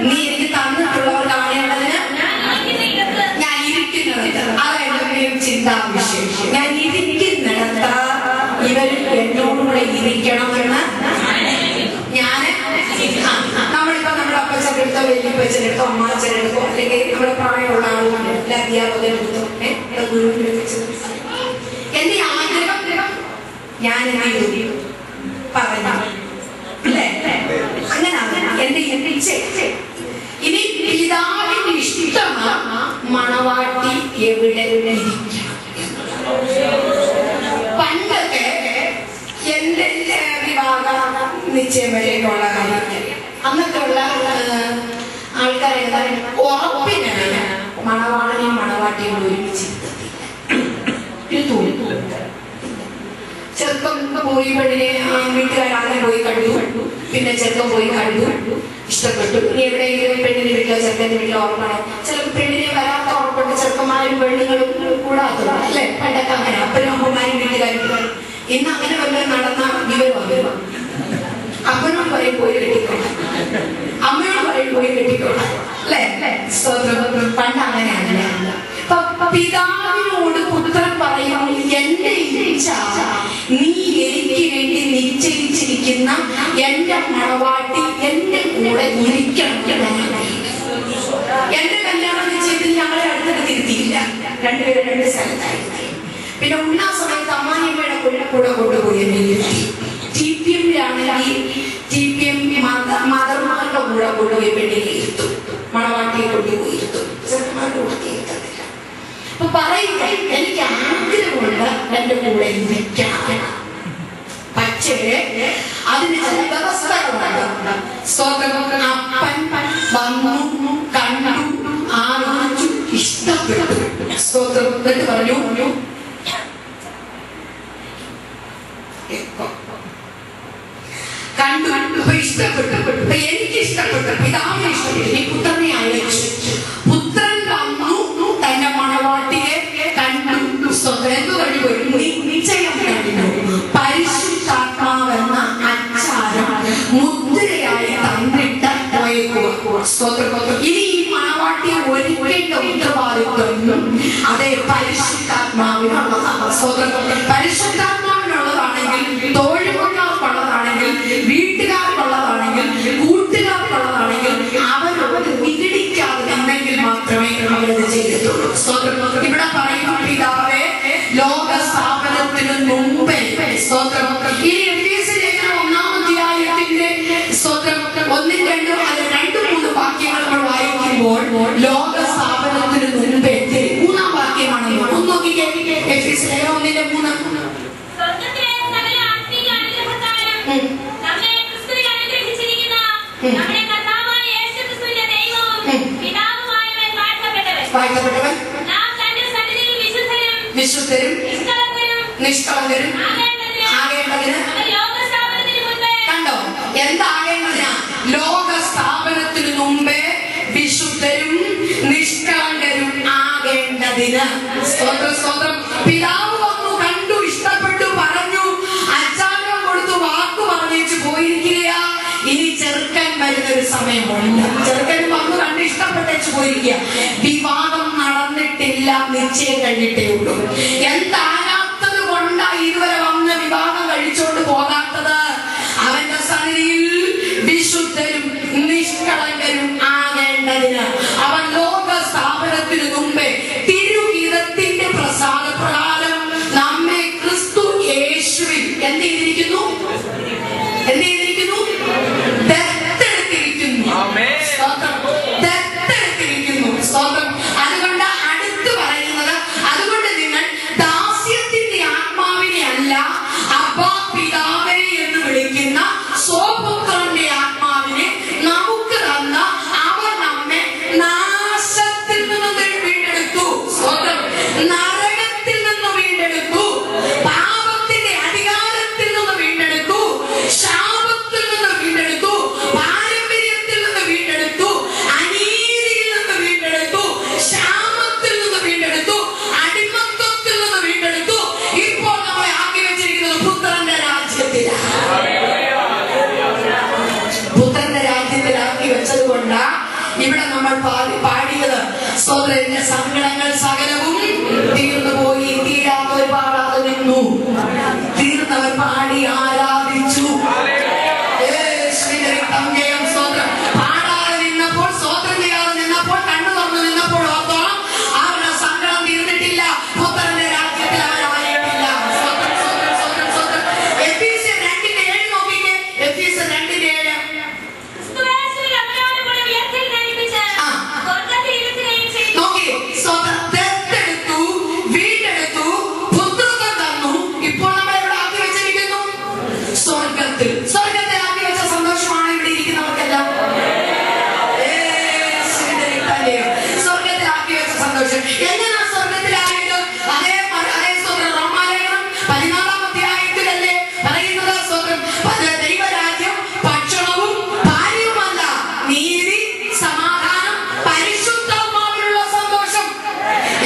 നീ എനിക്ക് തന്നിട്ടുള്ളവർ കാണേണ്ടതിന് ഞാൻ ഇരിക്കുന്നിടത്ത്. അതായത് ചിന്താവിഷയം. ഞാൻ ഇരിക്കുന്നിടത്ത് ഇവരും എന്നോടുകൂടെ ഇരിക്കണമെന്ന് ഞാൻ. നമ്മളിപ്പോ നമ്മുടെ അപ്പച്ചനെടുത്തോ വലിയപ്പച്ചനെടുത്തോ അമ്മാച്ചനെടുത്തോ അല്ലെങ്കിൽ നമ്മുടെ പ്രായമുള്ള ആളുകളുടെ അധ്യാപകരെടുത്തോ ഗുരുവിനെടുത്തോ എന്റെ ആഗ്രഹം ഞാൻ പറഞ്ഞു അല്ലേ? അങ്ങനെ എന്റെ ഇച്ഛ. ഇനി പിതാവിന്റെ ഇഷ്ടമാണ് മണവാട്ടി എവിടെ ഇരിക്കണം. പണ്ടൊക്കെ എന്റെ വിവാഹ നിശ്ചയം വരെയൊക്കെയുള്ള കാര്യങ്ങൾ അന്നൊക്കെ ഉള്ള ആൾക്കാരെ ഉറപ്പിനാണ് മണവാളനെയും മണവാട്ടിയും ഒരുമിച്ചിരുത്തത്. ചെറുക്കം പോയി പെണ്ണിനെ വീട്ടുകാരാദ്യം പോയി കണ്ടു. പിന്നെ ചെറുക്കം പോയി കണ്ടു, ഇഷ്ടപ്പെട്ടു. ഇനി എവിടെയെങ്കിലും പെണ്ണിന്റെ വീട്ടിലോ ചെറുക്കന്റെ വീട്ടിലോ ഉറപ്പണം. ചിലപ്പോൾ പെണ്ണിനെ വരാത്ത ഉറപ്പുണ്ട് ചെറുക്കന്മാരും പെണ്ണുങ്ങളും കൂടാത്തത് അല്ലെ? പണ്ടൊക്കെ അങ്ങനെ അപ്പനും അമ്മമാരും വീട്ടുകാരും. ഇന്ന് അങ്ങനെ വല്ലതും നടന്ന വിവരം അപ്പനോട് പറയും പോയി കെട്ടിക്കോട്ടെ, അമ്മയോട് പറയും പോയി കെട്ടിക്കോട്ടെ അല്ലെ? പണ്ട് അങ്ങനെയല്ല. പിതാവിനോട് പുത്രൻ പറയുന്നു, എന്റെ ഇച്ഛ നീ എനിക്ക് വേണ്ടി നിശ്ചയിച്ചിരിക്കുന്ന എന്റെ മണവാട്ടി എന്റെ കൂടെ ഇരിക്കണം. എന്റെ കല്യാണം നിശ്ചയത്തിൽ ഞങ്ങളെ അടുത്തടുത്തിരുത്തിയില്ല, രണ്ടുപേരും രണ്ട് സ്ഥലത്തായി. പിന്നെ ഉണ്ണാ സമയത്ത് അമ്മാനിയമ്മയുടെ കൂടെ കൊണ്ടുപോയി TPM-ലാണെങ്കിൽ TPM മദർമാരുടെ കൂടെ കൊണ്ടുപോയി പെണ്ണിനെ ഇരുത്തും, മണവാട്ടിയെ കൊണ്ടുപോയി ഇരുത്തും, ചെറുക്കന്മാരുടെ കൂടെ ഇരുത്തത്തില്ല. അപ്പൊ പറയുക എനിക്ക് ആഗ്രഹമുണ്ട് എന്റെ കൂടെ ഇരിക്കണം. പക്ഷേ അതിന് ചില വ്യവസ്ഥകളുണ്ട്. അപ്പൻ വന്നു, കണ്ടു, ആലോചിച്ചു, ഇഷ്ടപ്പെട്ടു. സ്തോത്രം എന്നിട്ട് പറഞ്ഞു കണ്ടു, ഇഷ്ടപ്പെട്ടു. എനിക്ക് ഇഷ്ടപ്പെട്ടു, പിതാവിനെ ഇഷ്ടപ്പെട്ടു. ഈ പുത്രനെ അയച്ചു. പുത്രൻ വന്നു, തന്റെ മണവാട്ടിയെ കണ്ടു. എന്ത് കഴിഞ്ഞു? നിശ്ചയം കഴിഞ്ഞു. പരിശുദ്ധാത്മാവെന്ന അച്ചാരം മുദ്രയായി തന്നിട്ട് പോയേക്കുക. ഇനി ഈ മണവാട്ടിയെ ഒരുക്കേണ്ട ഉത്തരവാദിത്വം അതേ പരിശുദ്ധാത്മാവിനുള്ളതാണ്. പരിശുദ്ധാത്മാവിനുള്ളതാണെങ്കിൽ, തോഴിമാർക്കുള്ളതാണെങ്കിൽ, വീട്ടുകാർക്കുള്ളതാണെങ്കിൽ, കൂട്ടുകാർക്കുള്ളതാണെങ്കിൽ അവരവർ വിഘടിക്കാതെ നിന്നെങ്കിൽ മാത്രമേ അവരത് ചെയ്യത്തുള്ളൂ. ഇവിടെ പറയുന്ന പിതാവേ, ലോക സ്ഥാപനത്തിന് മുമ്പേ സ്തോത്രം. ഇനി എഫേസ്യർ ലേഖനം 1-ാം അധ്യായത്തിന്റെ സ്തോത്രം 1-2 വാക്യങ്ങൾ നമ്മൾ വായിക്കുമ്പോൾ ലോക സ്ഥാപനത്തിന് മുൻപേ 3-ാം വാക്യമാണ്. ഒന്ന് നോക്കിക്കേ, എഫേസ്യർ ലേഖനം 1-3. വിശുദ്ധരും നിഷ്കളങ്കരും ആകേണ്ടതിന്. കണ്ടോ, എന്താകേണ്ടതിനാ? ലോക സ്ഥാപനത്തിനു മുമ്പേ വിശുദ്ധരും നിഷ്കളങ്കരും ആകേണ്ടതിന്. സ്തോത്രം, സ്തോത്രം. പിതാവ് വന്നു, കണ്ടു, ഇഷ്ടപ്പെട്ടു, പറഞ്ഞു, അച്ചാരം കൊടുത്തു, വാക്കു പറഞ്ഞേച്ചു പോയിരിക്കുകയാ. ഇനി ചെറുക്കൻ വരുന്നൊരു സമയമുണ്ട്. ചെറുക്കൻ വന്നു, കണ്ട്, ഇഷ്ടപ്പെട്ടേച്ചു പോയിരിക്കുക. വിവാഹം നടന്നിട്ടില്ല, നിശ്ചയം കഴിഞ്ഞിട്ടേ ഉള്ളൂ. എന്താകാത്തത് കൊണ്ടാ ഇതുവരെ വന്ന് വിവാഹം കഴിച്ചോണ്ട് പോകാത്തത്? അവന്റെ സന്നിധിയിൽ വിശുദ്ധരും നിഷ്കളങ്കരും ആകേണ്ടതിന് അവൻ ലോക സ്ഥാപനത്തിനു മുമ്പേ തിരുഹിതത്തിന്റെ പ്രസാദപ്രകാരം നമ്മെ ക്രിസ്തു യേശുവിൽ എന്ത് ചെയ്തിരിക്കുന്നു? ദത്തെടുത്തിരിക്കുന്നു. ദത്തെടുത്തിരിക്കുന്നു. സ്തോത്രം. അതുകൊണ്ട് അടുത്ത് പറയുന്നത്, അതുകൊണ്ട് നിങ്ങൾ ദാസ്യത്തിന്റെ ആത്മാവിനെ അല്ല, അബ്ബാ പിതാവേ എന്ന് വിളിക്കുന്ന സ്വപുത്രന്റെ ആത്മാവിനെ നമുക്ക് തന്ന അവർ നമ്മെ നാശത്തിൽ നിന്ന് വീണ്ടെടുത്തു. സ്തോത്രം. നരകത്തിൽ നിന്ന് വീണ്ടെടുത്തു, പാപത്തിന്റെ അധികാരത്തിൽ നിന്ന് വീണ്ടെടുത്തു, ശാപത്തിൽ നിന്ന് വീണ്ടെടുത്തു, പാരമ്പര്യത്തിൽ നിന്ന് വീണ്ടെടുത്തു, അനീതിയിൽ നിന്ന് വീണ്ടെടുത്തു, ശാപത്തിൽ നിന്ന് വീണ്ടെടുത്തു, അടിമത്വത്തിൽ നിന്ന് വീണ്ടെടുത്തു. ഇപ്പോൾ നമ്മളെ ആക്കി വെച്ചിരിക്കുന്നത് പുത്രന്റെ രാജ്യത്തിലാണ്. പുത്രന്റെ രാജ്യത്തിലാക്കി വെച്ചത് കൊണ്ടാ ഇവിടെ നമ്മൾ പാടിയത്. സോദരന്റെ സങ്കടങ്ങൾ സകലവും തീർന്നു പോയി, തീരാത്തവർ പാടാതെ നിന്നു, തീർന്നവർ പാടി ആരാധിച്ചു. ജയം. സ്തോത്രം. പാടാതെ നിന്നപ്പോൾ, സ്തോത്രം ചെയ്യാതെ നിന്നപ്പോൾ, കണ്ണു തുറന്നു നിന്നപ്പോൾ ഓർത്തോളം അവരുടെ സങ്കടം തീർന്നിട്ടില്ല. പുത്രന്റെ രാജ്യത്തിൽ അവരായിട്ടില്ല. സ്തോത്രം, സ്തോത്രം, സ്തോത്രം, സ്തോത്രം. എഫേസ്യർ 2:7 നോക്കിക്കേ. എഫേസ്യർ 2:7. നോക്കി. സ്തോത്രം. ദത്തെടുത്തു, വീണ്ടെടുത്തു, പുത്രത്വം തന്നു. ഇപ്പോൾ നമ്മൾ എവിടെ ആക്കി വെച്ചിരിക്കുന്നു? സ്വർഗത്തിൽ. സ്വർഗത്തിൽ ആക്കി വെച്ച സന്തോഷമാണ് ഇവിടെ ഇരിക്കുന്നവർക്കെല്ലാം. സ്വർഗത്തിലാക്കി വെച്ച സന്തോഷം. എങ്ങനെയാ സ്വർഗത്തിലായത്? അതേ സ്തോത്രം. റോമാലേഖനം 14-ാം അധ്യായത്തിലല്ലേ പറയുന്നത്? സ്തോത്രം. ദൈവരാജ്യം ഭക്ഷണവും പാനീയവുമല്ല, നീതി, സമാധാനം, പരിശുദ്ധാത്മാവിലുള്ള സന്തോഷം.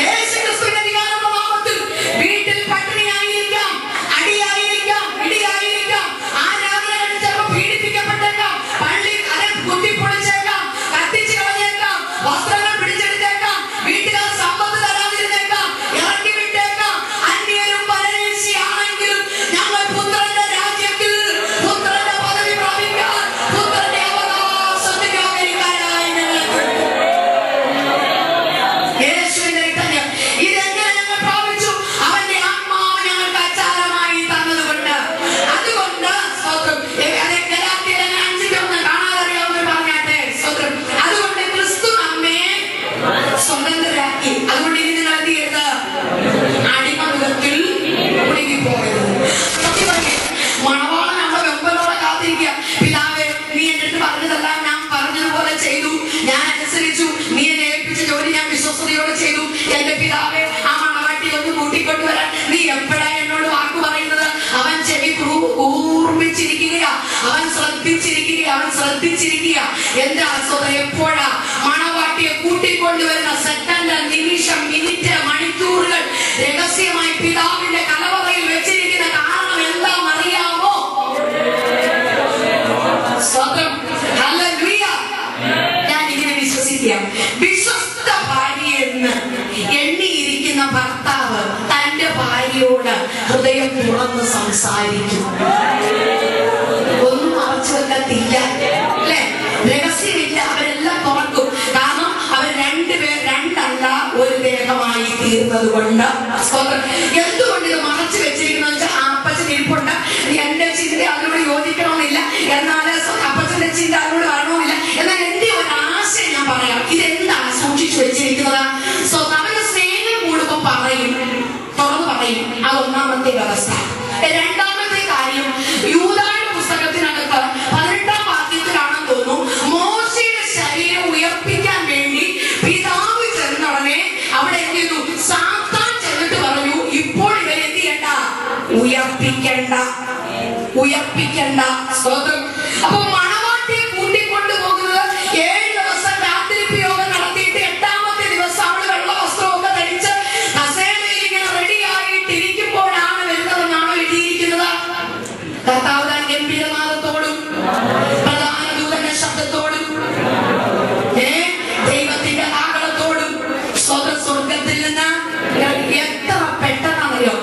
യേശുക്രിസ്തുവിന്റെ അധികാരമുള്ള നാമത്തിൽ വീട്ടിൽ പട്ടിണിയായിരിക്കാം, അടിയായിരിക്കാം, ഇടിയായിരിക്കാം, ആരാധനകളിൽ ചിലപ്പോൾ പീഡിപ്പിക്കപ്പെട്ടേക്കാം, പള്ളി അതെ കുത്തിപ്പൊളിച്ചേക്കാം, കത്തിച്ചു കളഞ്ഞേക്കാം, വസ്ത്രങ്ങൾ പിടിച്ചെടുത്തേക്കാം, വീട്ടുകാർ സമ്പത്ത് തരാതിരുന്നേക്കാം, ഇറക്കി വിട്ടേക്കാം. അന്യരും പരദേശിയാണെങ്കിലും ഞങ്ങൾ പുത്രന്റെ രാജ്യത്തിൽ പുത്രന്റെ പദവി പ്രാപിക്കാൻ, പുത്രന്റെ അവകാശത്തിന്റെ അമേരിക്കാരായി ഞങ്ങൾ യേശുവിന്റെ രക്തം. ഇതെങ്ങനെ ഞങ്ങൾ പ്രാപിച്ചു? അവന്റെ ആത്മാവ് ഞങ്ങൾക്ക് അച്ചാരമായി തന്നതുകൊണ്ട്. അതുകൊണ്ട് സ്തോത്രം. അതേ ഗലാത്യർ 5:1 കാണാതറിയാവുന്നവർ പറഞ്ഞാട്ടെ. സ്തോത്രം. അതുകൊണ്ട് ക്രിസ്തു നമ്മെ സ്വതന്ത്രരാക്കി. അതുകൊണ്ട് ഇനി നിങ്ങൾ എന്ത് ചെയ്യരുത്? അടിമമുഖത്തിൽ കുടുങ്ങിപ്പോകരുത്. മണവാളൻ നമ്മുടെ വെമ്പലോടെ കാത്തിരിക്കുക. പിതാവേ, നീ എന്റെ അടുത്ത് പറഞ്ഞതെല്ലാം ഞാൻ പറഞ്ഞതുപോലെ ചെയ്തു, ഞാൻ അനുസരിച്ചു, നീ എന്നെ ഏൽപ്പിച്ച ജോലി ഞാൻ വിശ്വസതയോടെ ചെയ്തു. എന്റെ പിതാവേ, ആ മണവാട്ടി ഒന്ന് കൂട്ടിക്കൊണ്ടുവരാൻ നീ എപ്പോഴാണ് എന്നോട് വാക്ക് പറയുന്നത്? അവൻ ചെവി കൂർമ്മിച്ചിരിക്കുകയാ, അവൻ ശ്രദ്ധിച്ചിരിക്കുക, അവൻ ശ്രദ്ധിച്ചിരിക്കുക. എന്റെ അസ്വത എപ്പോഴാ മണവാട്ടിയെ കൂട്ടിക്കൊണ്ടുവരുന്ന സെക്കൻഡ്, നിമിഷം, മിനിറ്റ്, മണിക്കൂറുകൾ രഹസ്യമായി പിതാവിന്റെ കലവറയിൽ വെച്ചിരിക്കുന്ന കാരണം എല്ലാം അറിയാമോ? സ്തോത്രം. ഹല്ലേലൂയ. ഞാൻ ഇങ്ങനെ വിശ്വസിക്കാം, വിശ്വസ്ത ഭാര്യയെന്ന് എണ്ണിയിരിക്കുന്ന ഭർത്താവ് തന്റെ ഭാര്യയോട് ഹൃദയം തുറന്ന് സംസാരിക്കും. ഒന്നും മറച്ചു വെക്കത്തില്ല, അല്ലെ? രഹസ്യമില്ല, അവരെല്ലാം തുറക്കും. കാരണം അവർ രണ്ടല്ല ഒരു ദേഹമായി തീർന്നത് കൊണ്ട്. എന്തുകൊണ്ട് ഇത് മറച്ചു വെച്ചിരിക്കുന്ന വെച്ചാൽ അപ്പച്ചൻ ഇരിപ്പുണ്ട്, ഒന്നാമത്തെ വ്യവസ്ഥ. രണ്ടാമത്തെ കാര്യം യൂദായുടെ പുസ്തകത്തിനകത്ത് 18-ാം വാക്യത്തിലാണെന്ന് തോന്നുന്നു, മോശയുടെ ശരീരം ഉയർപ്പിക്കാൻ വേണ്ടി പിതാവ് ചെന്നടനെ അവിടെ എന്ത് ചെയ്തു? സാത്താൻ ചെന്നിട്ട് പറഞ്ഞു, ഇപ്പോൾ ഇവരെ എന്ത് ചെയ്യണ്ട? ഉയർപ്പിക്കണ്ട. സ്തോത്രം. അപ്പൊ മണവാട്ടിയെ കൂട്ടിക്കൊണ്ടു പോകുന്നത് 7 ദിവസം രാത്രിപ്പ് യോഗം നടത്തിയിട്ട് 8-ാമത്തെ ദിവസം അവള് വെള്ള വസ്ത്രമൊക്കെ ധരിച്ച് കസേരയിൽ ഇങ്ങനെ റെഡിയായിട്ടിരിക്കുമ്പോഴാണ് വരുന്നതെന്നാണോ എഴുതിയിരിക്കുന്നത്? കർത്താവ് താൻ ഗംഭീരനാദത്തോടും പ്രധാന ദൂതന്റെ ശബ്ദത്തോടും ദൈവത്തിന്റെ കാഹളത്തോടും സ്വർഗത്തിൽ നിന്ന് എത്ര പെട്ടെന്നാണല്ലോ,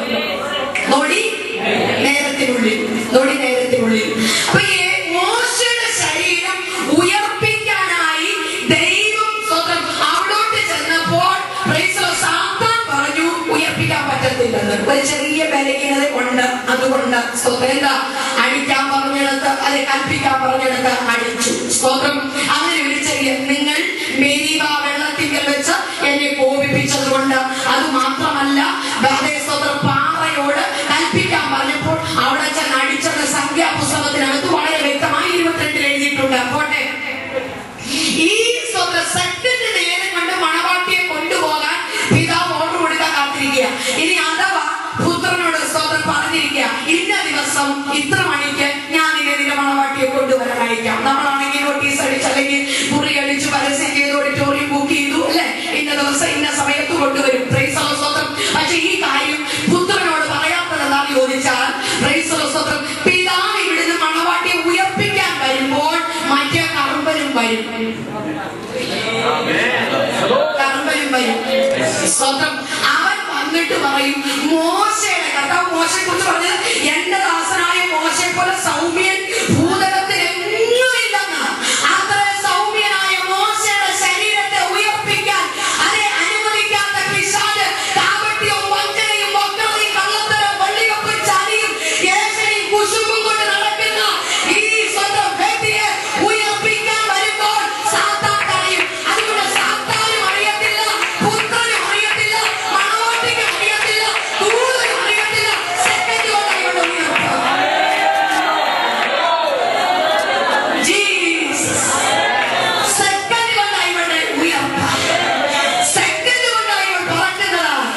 നൊടി നേരത്തിനുള്ളിൽ. അപ്പൊ മോശയുടെ ശരീരം ഉയർപ്പിക്കാനായി ദൈവം സ്വന്തം അവിടോട്ട് ചെന്നപ്പോൾ സാത്താൻ പറഞ്ഞു ഉയർപ്പിക്കാൻ പറ്റത്തില്ലെന്ന്. ഒരു ചെറിയ ബലഹീനത ഉണ്ട്. അതുകൊണ്ട് സ്തോത്രം എന്താ? അടിക്കാൻ പറഞ്ഞെടുത്ത് അല്ലെ കൽപ്പിക്കാൻ പറഞ്ഞെടുത്ത് അടിച്ചു. സ്തോത്രം. അങ്ങനെ ഒരു ചെറിയ, നിങ്ങൾ മെരീബ വെള്ളത്തിങ്കൽ വെച്ച് എന്നെ കോപിപ്പിച്ചത് കൊണ്ട്, അത് മാത്രമല്ല സ്തോത്രം പാറയോട് കൽപ്പിക്കാൻ പറഞ്ഞപ്പോൾ അവിടെ ചെന്ന് അടിച്ചത് സംഖ്യാപുസ്തകത്തിനകത്ത് വളരെ വ്യക്തമായി 22 എഴുതിയിട്ടുണ്ട്. പോട്ടെ, ഈ സെക്കൻഡ് നേരം കൊണ്ട് മണവാട്ടിയെ കൊണ്ടുപോകാൻ പിതാവ് ഓർഡർ കൊടുക്കാൻ കാത്തിരിക്കുക. ഇനി അഥവാ പുത്രനോട് സ്തോത്രം പറഞ്ഞിരിക്കുക, ഇന്ന ദിവസം ഇത്ര മണിക്ക് ഞാൻ നിന്റെ മണവാട്ടിയെ കൊണ്ടുവരാൻ അയക്കാം. നമ്മളാണെങ്കിൽ നോട്ടീസ് അടിച്ച് അല്ലെങ്കിൽ മുറി അടിച്ച് പരസ്യം ചെയ്ത് ഓഡിറ്റോറിയം ബുക്ക് ചെയ്തു അല്ലെ, ഇന്ന ദിവസം ഇന്ന സമയത്ത് കൊണ്ടുവരും. സ്തോത്രം. പക്ഷെ ഈ കാര്യം പുത്രനോട് പറയാത്തത് എന്താണെന്ന് ചോദിച്ചാൽ, സ്തോത്രം, പിതാവ് ഇവിടുന്ന് മണവാട്ടിയെ ഉയർപ്പിക്കാൻ വരുമ്പോൾ മറ്റേ കറുമ്പനും വരും. സ്തോത്രം. അവൻ വന്നിട്ട് പറയും, മോശയുടെ കർത്താവ് മോശയെ കുറിച്ച് പറഞ്ഞത്, എന്റെ ദാസനായ മോശയെ പോലെ സൗമ്യൻ ഭൂതലത്തിൽ എങ്ങുമില്ലെന്ന്. അത്ര സൗമ്യനായ മോശയുടെ ശരീരത്തെ ഉയർപ്പിക്കാൻ അതെ അനുവദിക്കാത്ത പിശാച് കാപട്യവും വഞ്ചനയും വക്രതയും കള്ളത്തരം വള്ളിവെപ്പും ചതിയും ഏശയും കുശുമ്പും കൊണ്ട് നടക്കുന്ന ഈ സ്വന്തം വ്യക്തിയെ ഉയർപ്പിക്കാൻ വരുമ്പോൾ സാത്താൻ തടയും. അതുകൊണ്ട് സാത്താനും അറിയത്തില്ല, പുത്രനും അറിയത്തില്ല, മണവാട്ടിക്കും അറിയത്തില്ല, ദൂതനും അറിയത്തില്ല. സെക്കൻഡ് കൊണ്ടായിക്കൊണ്ട് സെക്കൻഡ് കൊണ്ടായിക്കൊണ്ട് ഉയർപ്പ, സെക്കൻഡ് കൊണ്ടായിക്കൊണ്ട് പറക്കുന്നതാണ്.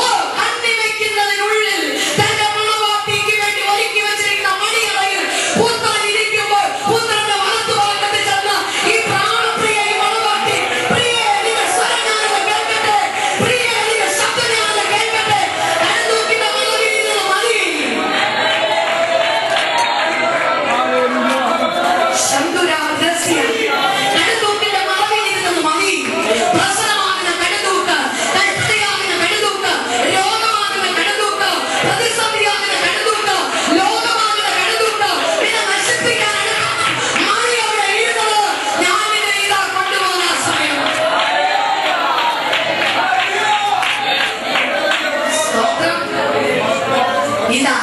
ഓ, കണ്ണി വെക്കുന്നതിനുള്ളിൽ തന്റെ മണവാട്ടിക്ക് വേണ്ടി ഒരുക്കി വെച്ചിരിക്കുന്ന മണിയറയിൽ പുത്രൻ ഇരിക്കുമ്പോൾ പുത്രന്റെ വലത്തു ഭാഗത്ത് ചെന്ന് ഈ പ്രാണപ്രിയ ഈ മണവാട്ടി, പ്രിയേ നിന്റെ സ്വരം ഞാനൊന്ന് കേൾക്കട്ടെ, പ്രിയേ നിന്റെ ശബ്ദം ഞാനൊന്ന് കേൾക്കട്ടെ, കരുതൂക്കിന്റെ മലവിൽ നിന്ന് മതി ശങ്കുരാമദ്രസ്യ, കരുതൂക്കിന്റെ മലവിൽ നിന്ന് മതി. പ്രസവമാകുന്ന കരുതൂക്ക്, കഷ്ടയാകുന്ന കരുതൂക്ക്, രോഗമാകുന്ന കരുതൂക്ക്, പ്രതിസന്ധിയാകുന്ന കരുതൂക്ക്, ലോകമാകുന്ന കരുതൂക്ക്, നിന്നെ നശിപ്പിക്കാൻ മണി അവിടെ എഴുതുന്നത് ഞാൻ നിന്നെ ഇതാ കൊണ്ടുപോകുന്ന സമയം. സ്തോത്രം. ഇതാ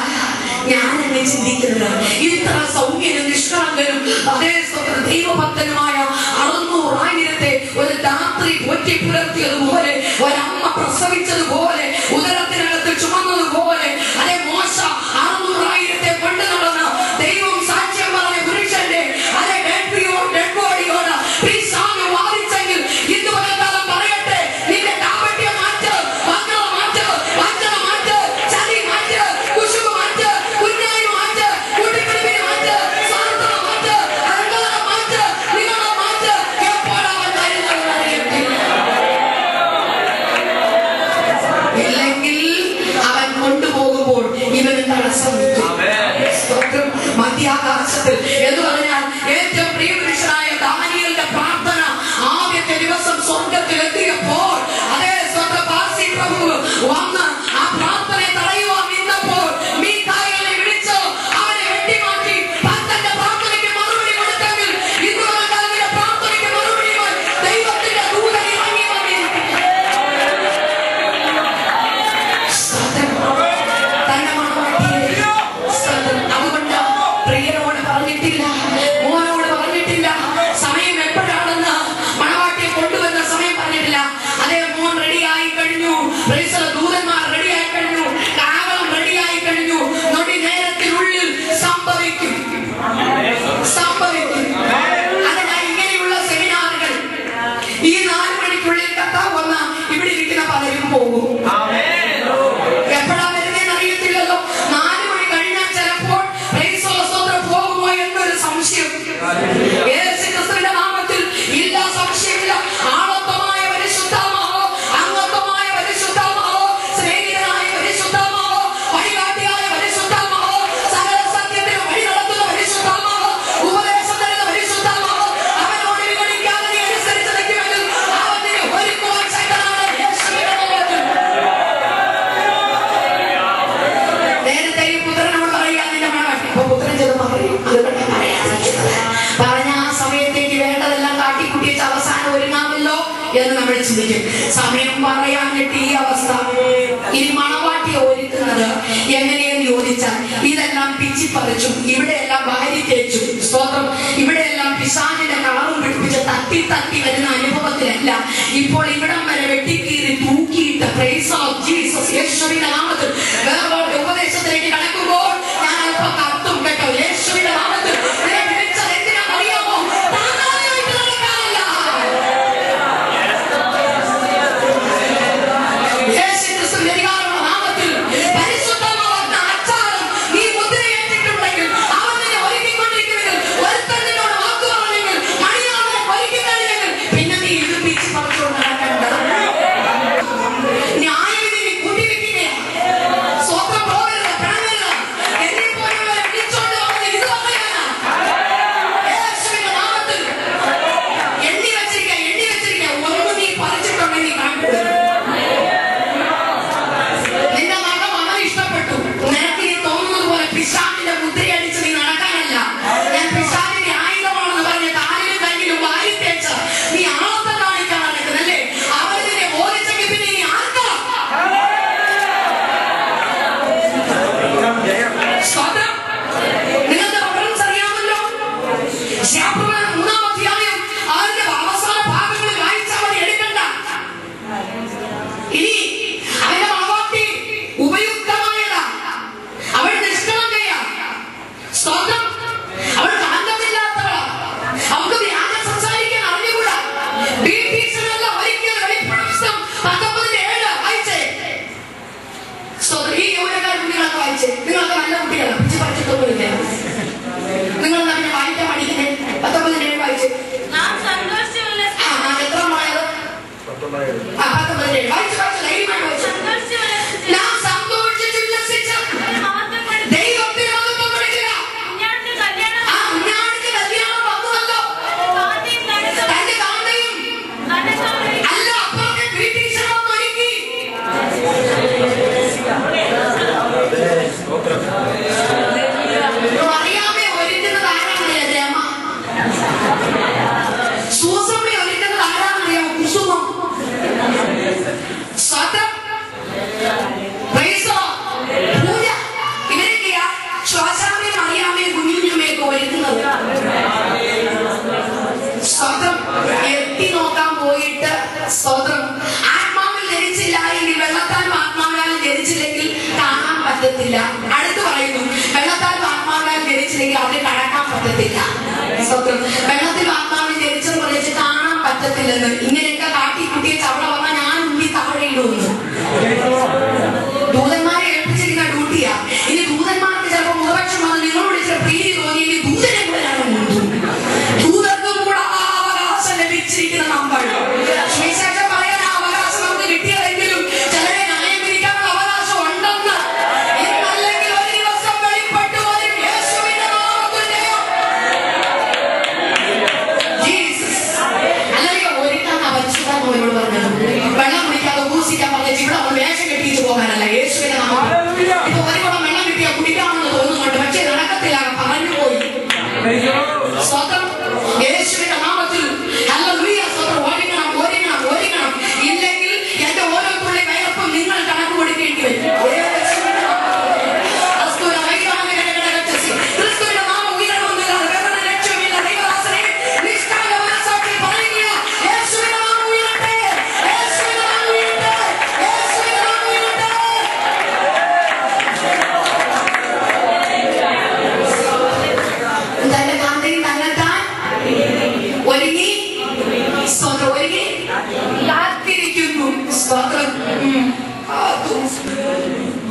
ഞാൻ എന്നെ ചിന്തിക്കുന്നത്, ഇത്ര സൗമ്യനും നിഷ്കളങ്കനും അതേ സ്വന്തം ദൈവഭക്തനുമായ 600,000 ഒരു രാത്രി പോറ്റി പുലർത്തിയതുപോലെ, ഒരമ്മ പ്രസവിച്ചതുപോലെ, ഉദരത്തിനകത്ത് ചുമന്നതുപോലെ, അതേ മോശ 600,000 കൊണ്ടു നടന്ന ദൈവം സാക്ഷ്യം പറഞ്ഞ പുരുഷന്റെ അതേ ഡെഡ് ബോഡിയോട് പിശാച് വാദിച്ചെങ്കിൽ ഇന്ന് പകൽക്കാലം പറയട്ടെ, നിന്റെ കാപട്യം മാറ്റ്, വക്രത മാറ്റ്, വഞ്ചന മാറ്റ്, ചതി മാറ്റ്, കുശുമ്പ് മാറ്റ്, കുഞ്ഞായ്മ മാറ്റ്, കൂട്ടിപ്പിടിപ്പിന് മാറ്റ്, സ്വാർത്ഥത മാറ്റ്, അഹങ്കാരം മാറ്റ്, നിങ്ങളെ മാറ്റ്. എപ്പോഴാണ് കാര്യങ്ങൾ അറിയത്തില്ല. ഇല്ലെങ്കിൽ അവൻ കൊണ്ടുപോകുമ്പോൾ ഇവന് തടസ്സം നിൽക്കും. സ്തോത്രം. മധ്യാകാശത്തിൽ എന്ന് പറഞ്ഞാൽ ഏറ്റവും പ്രിയപുരുഷനായ ദാനിയേലിന്റെ പ്രാർത്ഥന ആദ്യത്തെ ദിവസം സ്വർഗത്തിൽ എത്തിയപ്പോൾ അതേ സ്വന്തം പാർസി പ്രഭു വന്ന് ആ പ്രാർത്ഥനയെ തടയുവാൻ നിന്നപ്പോൾ മീഖായേലിനെ വിളിച്ച് അവനെ വെട്ടിമാറ്റി തന്റെ പ്രാർത്ഥനയ്ക്ക് മറുപടി കൊടുത്തെങ്കിൽ ഇന്ന് അവന്റെ പ്രാർത്ഥനയ്ക്ക് മറുപടിയുമായി ദൈവത്തിന്റെ ദൂതൻ ഇറങ്ങി വന്നിരിക്കുന്നു. തന്റെ മണവാട്ടിയെ അതുകൊണ്ട് പറയാതിരിക്കുന്നത്. പറഞ്ഞ ആ സമയത്തേക്ക് വേണ്ടതെല്ലാം കാട്ടിക്കുട്ടിച്ച് അവസാനം ഒരുങ്ങാമല്ലോ എന്ന് നമ്മൾ ചിന്തിക്കും. സമയം പറയാനിട്ട് ഈ അവസ്ഥ. ഇനി മണവാട്ടിയെ ഒരുക്കുന്നത് എങ്ങനെയെന്ന് ചോദിച്ചാൽ ഇതെല്ലാം പിച്ചിപ്പറിച്ചും ഇവിടെയെല്ലാം വാരി തേച്ചും സ്തോത്രം ഇവിടെയെല്ലാം പിശാചിന്റെ കളറും പിടിപ്പിച്ച് തട്ടി തട്ടി വരുന്ന അനുഭവത്തിലല്ല. ഇപ്പോൾ ഇവിടം വരെ വെട്ടിക്കീറി തൂക്കിയിട്ട് പ്രൈസ് ഓഫ് ജീസസ് യേശുവിന്റെ നാമത്തിൽ വേറൊരു ഉപദേശത്തിലേക്ക് കടക്കുമ്പോൾ ഞാൻ അല്പം കത്തും കേട്ടോ. യേശുവിന്റെ നാമത്തിൽ വിളിച്ചത് എന്തിനാണെന്നറിയാമോ? താങ്ങാനായിട്ട് നടക്കാനല്ല. യേശുക്രിസ്തുവിന്റെ അധികാരമുള്ള നാമത്തിൽ പരിശുദ്ധമാകുന്ന അച്ചാരം നീ മുദ്രയേറ്റിട്ടുണ്ടെങ്കിൽ അവൻ നിന്നെ ഒരുക്കിക്കൊണ്ടിരിക്കുമെങ്കിൽ ഒരുത്തൻ നിന്നോട് വാക്ക് പറഞ്ഞെങ്കിൽ മണിയാളെ ഒരുക്കി കഴിഞ്ഞെങ്കിൽ പിന്നെ നീ ഇത് പിച്ച് പറിച്ചുകൊണ്ട് നടക്കണ്ട. ന്യായവിധി നീ കൂട്ടിവെക്കുകയാണ്. സ്വന്തം പോകരുത്, പിണങ്ങരുത്. എന്നെ പോലുള്ളവരെ വിളിച്ചോണ്ട് വന്നത് ഇത് പറയാനാ. യേശുവിന്റെ നാമത്തിൽ എണ്ണി വെച്ചിരിക്കുക. ഒന്ന് നീ പറിച്ചിട്ടുണ്ടെങ്കിൽ കാണിക്കുക. നിന്റെ മകൻ അവന് ഇഷ്ടപ്പെട്ടു. നിനക്ക് നീ തോന്നുന്നത് പോലെ പിശാചിന്റെ മുദ്രയടിച്ച് നീ നടക്കാനല്ല. ഞാൻ പിശാചിന്റെ ആയുധമാണെന്ന് പറഞ്ഞ് കാലിലും കയ്യിലും വാരി തേച്ച് നീ ആളത്തെ കാണിക്കാൻ നടക്കുന്നല്ലേ. അവൻ നിന്നെ ബോധിച്ചെങ്കിൽ പിന്നെ നീ ആർക്കാ? സ്വതം നിങ്ങൾക്ക് റഫറൻസ് അറിയാമല്ലോ. ശാപമാണ് 3-ാം അധ്യായം അതിന്റെ അവസാന ഭാഗങ്ങളിൽ വായിച്ചാൽ മതി, എടുക്കണ്ട. ഇനി അവന്റെ മണവാട്ടി ഉപയുക്തമായതാ. അവൾ നിഷ്കളങ്കയാ. സ്തോത്രം. അവൾ കാന്തമില്ലാത്തവളാ. അവൾക്ക് വ്യാജം സംസാരിക്കാൻ അറിഞ്ഞുകൂടാ. ഭീഷണല്ല ഒരിക്കൽ വെളിപ്പെടുന്ന പുസ്തകം 19:7 വായിച്ചേ. സ്തോത്രം. ഈ യൗവനക്കാർ കുട്ടികളൊക്കെ വായിച്ചേ. നിങ്ങളൊക്കെ നല്ല കുട്ടികളാണ്. പിടിച്ച് പഠിച്ചിട്ടൊന്നുമില്ല. നിങ്ങൾ തന്നെ വായിക്കാൻ പഠിക്കുന്നേ. 19:7 വായിച്ചേ. എത്ര മായത്? 19:7 വായിച്ചു. ധൈര്യമായി വായിച്ചു. നാം സന്തോഷിച്ചുല്ലസിച്ച് ദൈവത്തെ മഹത്വം കൊടുക്കുക. ആ കുഞ്ഞാടിന്റെ കല്യാണം വന്നുവല്ലോ. തന്റെ കാന്തയും അല്ല അപ്പുറത്തെ ബ്രിട്ടീഷുകാരൊന്നും ഒരുക്കി. അറിയാമേ ഒരുക്കുന്നത് ആരാണെന്നറിയാം? രമ. സൂസമ്മ ഒരുക്കുന്നത് ആരാണെന്നറിയാമോ? കുസുമം. സ്വതം. പൂജ. ഇവരൊക്കെയാ ശ്വാസാമയും അറിയാമയും കുഞ്ഞുഞ്ഞമ്മയൊക്കെ ഒരുക്കുന്നത്. സ്വതം. എത്തി നോക്കാൻ പോയിട്ട് സ്വതം ആത്മാവിൽ ജനിച്ചില്ല എങ്കിൽ വെള്ളത്താലും ആത്മാവിനാലും ജനിച്ചില്ലെങ്കിൽ കാണാൻ പറ്റത്തില്ല. അടുത്ത് പറയുന്നു വെള്ളത്താലും ആത്മാവിനാലും ജനിച്ചില്ലെങ്കിൽ അവരെ കടക്കാൻ പറ്റത്തില്ല. സ്വതം. വെള്ളത്തിൽ ആത്മാവിൽ ജനിച്ചെന്ന് പറഞ്ഞിട്ട് കാണാൻ പറ്റത്തില്ലെന്ന് ഇങ്ങനെയൊക്കെ കാട്ടിക്കുട്ടിയെ ചവള പറഞ്ഞാൽ ഞാൻ ഉണ്ണി താഴെയിടുന്നു. ദൂതന്മാരെ ഏൽപ്പിച്ചിരിക്കുന്ന ഡ്യൂട്ടിയാ. ഇനി ദൂതന്മാർക്ക് ചിലപ്പോൾ മുഖപക്ഷം വന്ന് നിങ്ങളോട് ചില പ്രീതി തോന്നിയെങ്കിൽ ദൂതനെ കൂടെ ഞാൻ മുൻപ് ദൂതർക്കും കൂടെ ആ അവകാശം ലഭിച്ചിരിക്കുന്ന നമ്മൾ സുവിശേഷം പറയാൻ ആ അവകാശം നമുക്ക് കിട്ടിയതെങ്കിലും ചിലരെ ന്യായം വിധിക്കാനുള്ള അവകാശം ഉണ്ടെന്ന് ഇന്നല്ലെങ്കിൽ ഒരു ദിവസം വെളിപ്പെട്ടു വരും. യേശുവിന്റെ നാമത്തിലെയോ ജീസസ്. അല്ലെങ്കിൽ ഒരുക്കാൻ അവരിച്ചിട്ടാണ് നമ്മളോട് പറഞ്ഞത്. വെള്ളം കുടിക്കാതെ ഊസിക്കാൻ പറഞ്ഞിട്ട് ഇവിടെ നമ്മൾ വേഷം കെട്ടിയിട്ട് പോകാനല്ല. യേശുവിന്റെ നാമത്തിൽ ഇപ്പൊ ഒരു കുടം വെള്ളം കിട്ടിയാൽ കുടിക്കാമെന്ന് തോന്നുന്നുണ്ട്, പക്ഷെ നടക്കത്തില്ല. പറഞ്ഞു പോയി. സ്വതം. യേശുവിന്റെ നാമത്തിൽ ഹല്ലേലൂയ. സ്വതം. ഒരുങ്ങണം. ഇല്ലെങ്കിൽ എന്റെ ഓരോ തുള്ളി വയറപ്പം നിങ്ങൾ കണക്ക് കൊടുക്കേണ്ടി വരും. ക്രിസ്തുവിന്റെ നാമം ഉയരണമെന്നില്ലാതെ വേറെ ലക്ഷ്യമില്ല. ദൈവദാസനെ നിഷ്കളങ്ക മനസ്സാക്ഷി പറയുക. യേശുവിന്റെ നാമം ഉയരട്ടെ. യേശുവിന്റെ നാമം ഉയരട്ടെ. യേശുവിന്റെ നാമം ഉയരട്ടെ. തന്റെ കാന്തയും തന്നെത്താൻ ഒരുങ്ങി. സ്തോത്രം. ഒരുങ്ങി കാത്തിരിക്കുന്നു. സ്തോത്രം.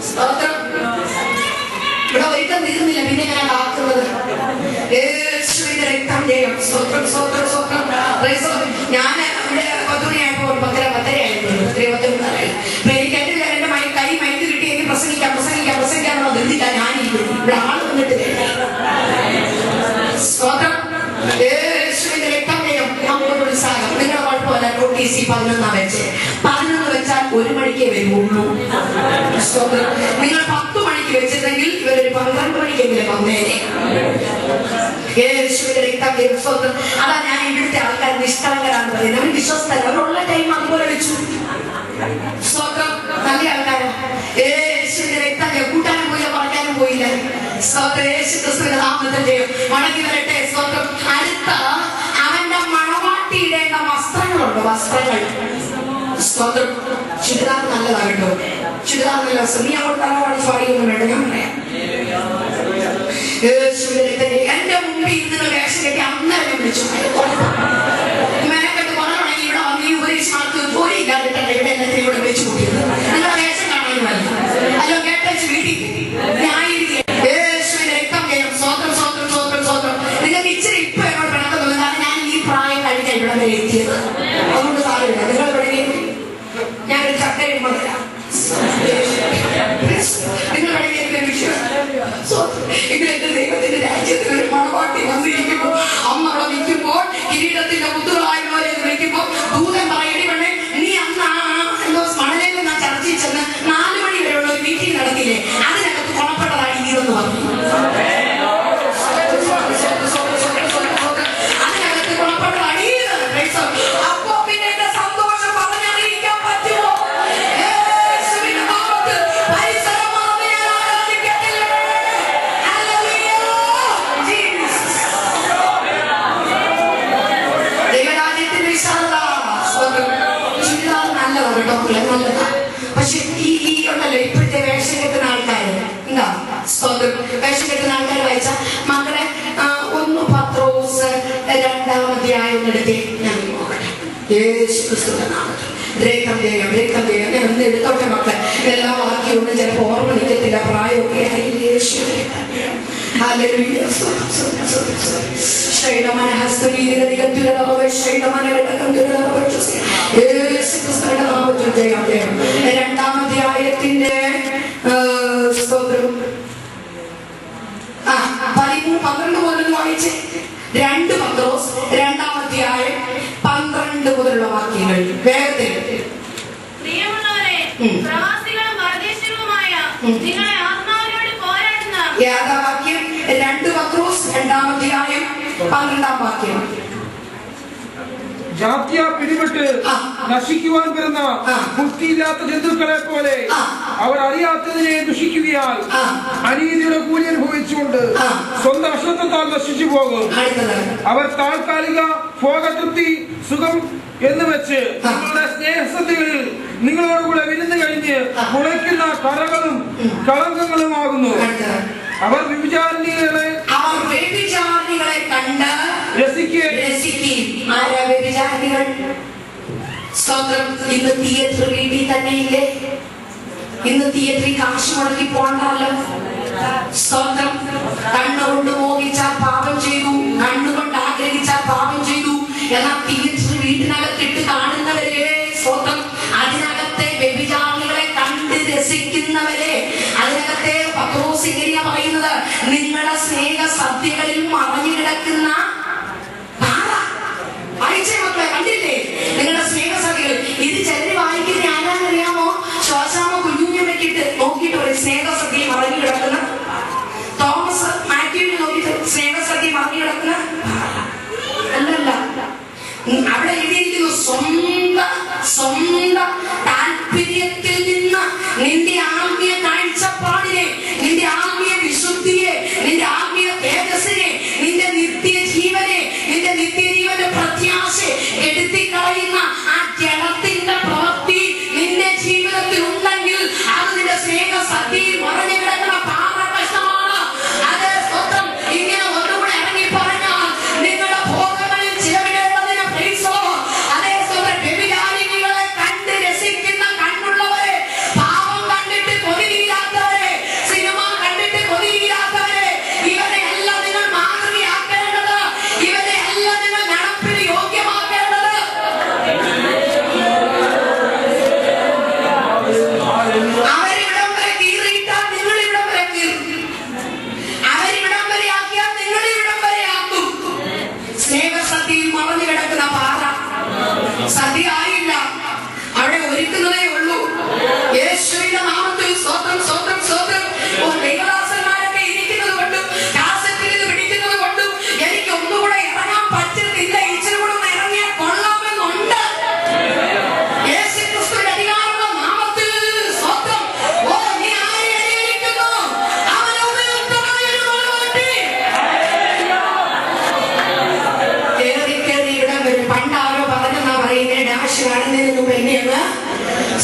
സ്തോത്രം. ഇവിടെ ഒരുക്കം തീർന്നില്ല, പിന്നെ ഞാൻ കാക്കുന്നത് യേശുവിന്റെ രക്തം ജയം. സ്തോത്രം. ഞാൻ ഇവിടെ 10 മണിയായപ്പോൾ 10:30 എനിക്ക് എന്റെ കൈ മൈക്ക് കിട്ടി എനിക്ക് പ്രസംഗിക്കാനുള്ള ധൃതിയില്ല. ഞാനിരിക്കുന്നു. ഇവിടെ ആള് വന്നിട്ട് സ്തോത്രം. യേശുവിന്റെ രക്തം ജയം. നമുക്കൊരു ഉത്സാഹം. നിങ്ങളുടെ കുഴപ്പമില്ല. നോട്ടീസ് 11 വെച്ചാൽ 1 മണിക്കേ വരുള്ളൂ. നിങ്ങൾ 10 മണിക്ക് വെച്ചിരുന്നെങ്കിൽ ഇവരൊരു 12 മണിക്കെങ്കിലും വന്നേനെ. യേശുവിന്റെ രക്തം സ്വന്തം. അതാ ഞാൻ ഇവിടുത്തെ ആൾക്കാർ നിഷ്കളങ്കരാന്ന് പറയുന്നത്. അവർ വിശ്വസ്തല്ല, അവരുള്ള ടൈം അതുപോലെ വെച്ചു. സ്വന്തം നല്ല ആൾക്കാരോ യേശുവിന്റെ രക്തം കൂട്ടാനും പോയില്ല, പറയാനും പോയില്ല. സ്വന്തം യേശു ക്രിസ്തുവിന്റെ നാമത്തിൽ ചെയ്യും മടങ്ങി വരട്ടെ. സ്വന്തം അടുത്ത അവന്റെ മണവാട്ടി ഇടേണ്ട വസ്ത്രങ്ങളുണ്ട്, വസ്ത്രങ്ങൾ. സ്വന്തം ചുരിദാർ നല്ലതാകട്ടോ, ചുരിദാർ നല്ല വസ്ത്രം. നീ അങ്ങോട്ട് തലവാടി സ്വാടിയൊന്നും വേണ്ട, ഞാൻ പറയാം. എന്റെ മുമ്പിൽ നിങ്ങൾ വേഷം കെട്ടി അന്നേരം വിളിച്ചു മേക്കെട്ട് പറഞ്ഞുണ്ടെങ്കിൽ ഇവിടെ വന്ന് ഈ ഉപദേശമാർക്ക് ജോലി ഇല്ലാതിട്ടല്ല ഇവിടെ എല്ലാത്തിനും ഇവിടെ വിളിച്ചു കൂട്ടിയത്. നിങ്ങളുടെ വേഷം കാണാനുമല്ല, അല്ലോ കേട്ടേച്ച് വീട്ടിൽ യേശുവിന്റെ രക്തം ചെയ്യും. സ്വന്തം സ്വന്തം സ്വന്തം സ്വന്തം. നിങ്ങൾക്ക് ഇച്ചിരി ഇപ്പൊ എന്നോട് പിണക്കുന്നുണ്ട്, കാരണം ഞാൻ ഈ പ്രായം കഴിഞ്ഞാൽ ഇവിടെ വരെ എത്തിയത്. അതുകൊണ്ട് സാരമില്ല, നിങ്ങൾ ഇവിടെ ഞാനൊരു ചക്കരയും പറയാം. നിങ്ങൾ എന്റെ ദൈവത്തിന്റെ രാജ്യത്തിൽ ഒരു മണവാട്ടി വന്നിരിക്കുമ്പോൾ, അമ്മ അവിടെ നിൽക്കുമ്പോൾ, കിരീടത്തിന്റെ മുത്തുകളായുള്ളവരെ വിളിക്കുമ്പോൾ ദൂതൻ പറയടി പെണ്ണെ, നീ അന്ന് എന്തോ മണലിൽ നിന്ന് ചർച്ചയിൽ ചെന്ന് 4 മണി വരെയുള്ള ഒരു മീറ്റിംഗ് നടത്തിയില്ലേ, അതിനകത്ത് കൊണപ്പെട്ടതാണ് ഇതെന്ന് പറഞ്ഞു. അതിനകത്ത് കൊണപ്പെട്ടതാണ് ഇത്. അപ്പോ പിന്നെ എന്റെ സന്തോഷം പറഞ്ഞറിയിക്കാൻ പറ്റുമോ? പക്ഷെ ഈ ഉണ്ടല്ലോ ഇപ്പോഴത്തെ വേഷം കെട്ടുന്ന ആൾക്കാര് എന്താ സ്വന്തം വേഷം കെട്ടുന്ന ആൾക്കാർ വായിച്ച മകളെ 1 പത്രോസ് 2-ാം അധ്യായം എടുത്തേ. ഞാൻ നോക്കട്ടെ. യേശു ക്രിസ്തുവിന്റെ നാമത്തിൽ രേഖം ചെയ്യാം, രേഖം ചെയ്യാം. ഞാൻ ഒന്ന് എടുത്തോട്ടെ മക്കളെ. എല്ലാ വാക്യവും ചിലപ്പോ ഓർമ്മ നിൽക്കത്തില്ല, പ്രായമൊക്കെ ആണെങ്കിൽ യേശു രണ്ടാമധ്യായത്തിന്റെ 12 മുതൽ വായിച്ച് 2 പത്രോസ് 2-ാം അധ്യായം 12 മുതലുള്ള വാക്യങ്ങൾ വേഗത്തിൽ. യാഥാവാക്യം 2 പത്രോസ് 2-ാം അധ്യായം 12-ാം വാക്യം. ജാത്യ പിടിപെട്ട് നശിക്കുവാൻ വരുന്ന ബുദ്ധിയില്ലാത്ത ജന്തുക്കളെ പോലെ അവർ അറിയാത്തതിനെ ദുഷിക്കുകയാൽ അനീതിയുടെ കൂലി അനുഭവിച്ചുകൊണ്ട് സ്വന്തം അശ്രദ്ധത്താൽ നശിച്ചു പോകും. അവർ താൽക്കാലിക ഭോഗതൃപ്തി സുഖം എന്ന് വെച്ച് നിങ്ങളുടെ സ്നേഹസദ്യകളിൽ നിങ്ങളോടുകൂടെ വിരുന്ന് കഴിഞ്ഞ് മുളയ്ക്കുന്ന കറകളും കളങ്കങ്ങളുമാകുന്നു. അവർ വ്യഭിചാരിണികളെ കണ്ട് രസിക്കുകയും. ആരാ വ്യഭിചാരിണികൾ? സ്വന്തം ഇന്ന് തിയേറ്റർ വീട്ടിൽ തന്നെയില്ലേ? ഇന്ന് തിയേറ്ററിൽ കാശ് മുടക്കി പോകണ്ടല്ലോ. സ്വന്തം കണ്ണുകൊണ്ട് മോഹിച്ചാൽ പാപം ചെയ്തു, കണ്ണുകൊണ്ട് ആഗ്രഹിച്ചാൽ പാപം ചെയ്തു. എന്നാൽ തിയേറ്റർ വീട്ടിനകത്തിട്ട് കാണുന്നവരെ സ്വന്തം അതിനകത്തെ വ്യഭിചാരിണികളെ കണ്ട് രസിക്കുന്നവരെ അതിനകത്തെ പത്രോസ് ഇങ്ങനെയാ പറയുന്നത്, നിങ്ങളുടെ സ്നേഹ സദ്യകളിൽ മറഞ്ഞു കിടക്കുന്ന മക്കളെ കണ്ടില്ലേ? നിങ്ങളുടെ സ്നേഹസഖികൾ. ഇത് ചിലര് വായിക്കുന്ന ആരാന്നറിയാമോ? ശ്വാസാമ കുഞ്ഞുഞ്ഞമ്മയ്ക്കിട്ട് നോക്കിയിട്ട് ഒരു സ്നേഹസഖി മറഞ്ഞു കിടക്കുന്ന തോമസ് മാത്യുവിനെ നോക്കിയിട്ട് സ്നേഹസഖി മറഞ്ഞു കിടക്കുന്ന അല്ലല്ല. അവിടെ എഴുതിയിരിക്കുന്നു സ്വന്തം താല്പര്യത്തിൽ നിന്ന് നിന്റെ ആത്മീയ കാഴ്ചപ്പാടിനെ, നിന്റെ ആത്മീയ വിശുദ്ധിയെ, നിന്റെ ആത്മീയ തേജസ്സിനെ, നിന്റെ നിത്യജീവനെ, നിന്റെ നിത്യജീവന്റെ പ്രത്യാശ എടുത്തിക്കളയുന്ന ആ ജഡത്തിന്റെ പ്രവൃത്തി നിന്റെ ജീവിതത്തിൽ ഉണ്ടെങ്കിൽ അത് നിന്റെ സ്നേഹ സദ്യയിൽ മറഞ്ഞു കിടക്കുന്ന പാപ കഷ്ടമാണ്. അത് സ്വന്തം ഇങ്ങനെ ഒന്നുകൂടെ ഇറങ്ങി പറഞ്ഞാൽ നിങ്ങളുടെ ഭോഗങ്ങളിൽ ചിലവിടേണ്ടതിന് അതേ സ്വന്തം വ്യഭിചാരിണികളെ കണ്ട് രസി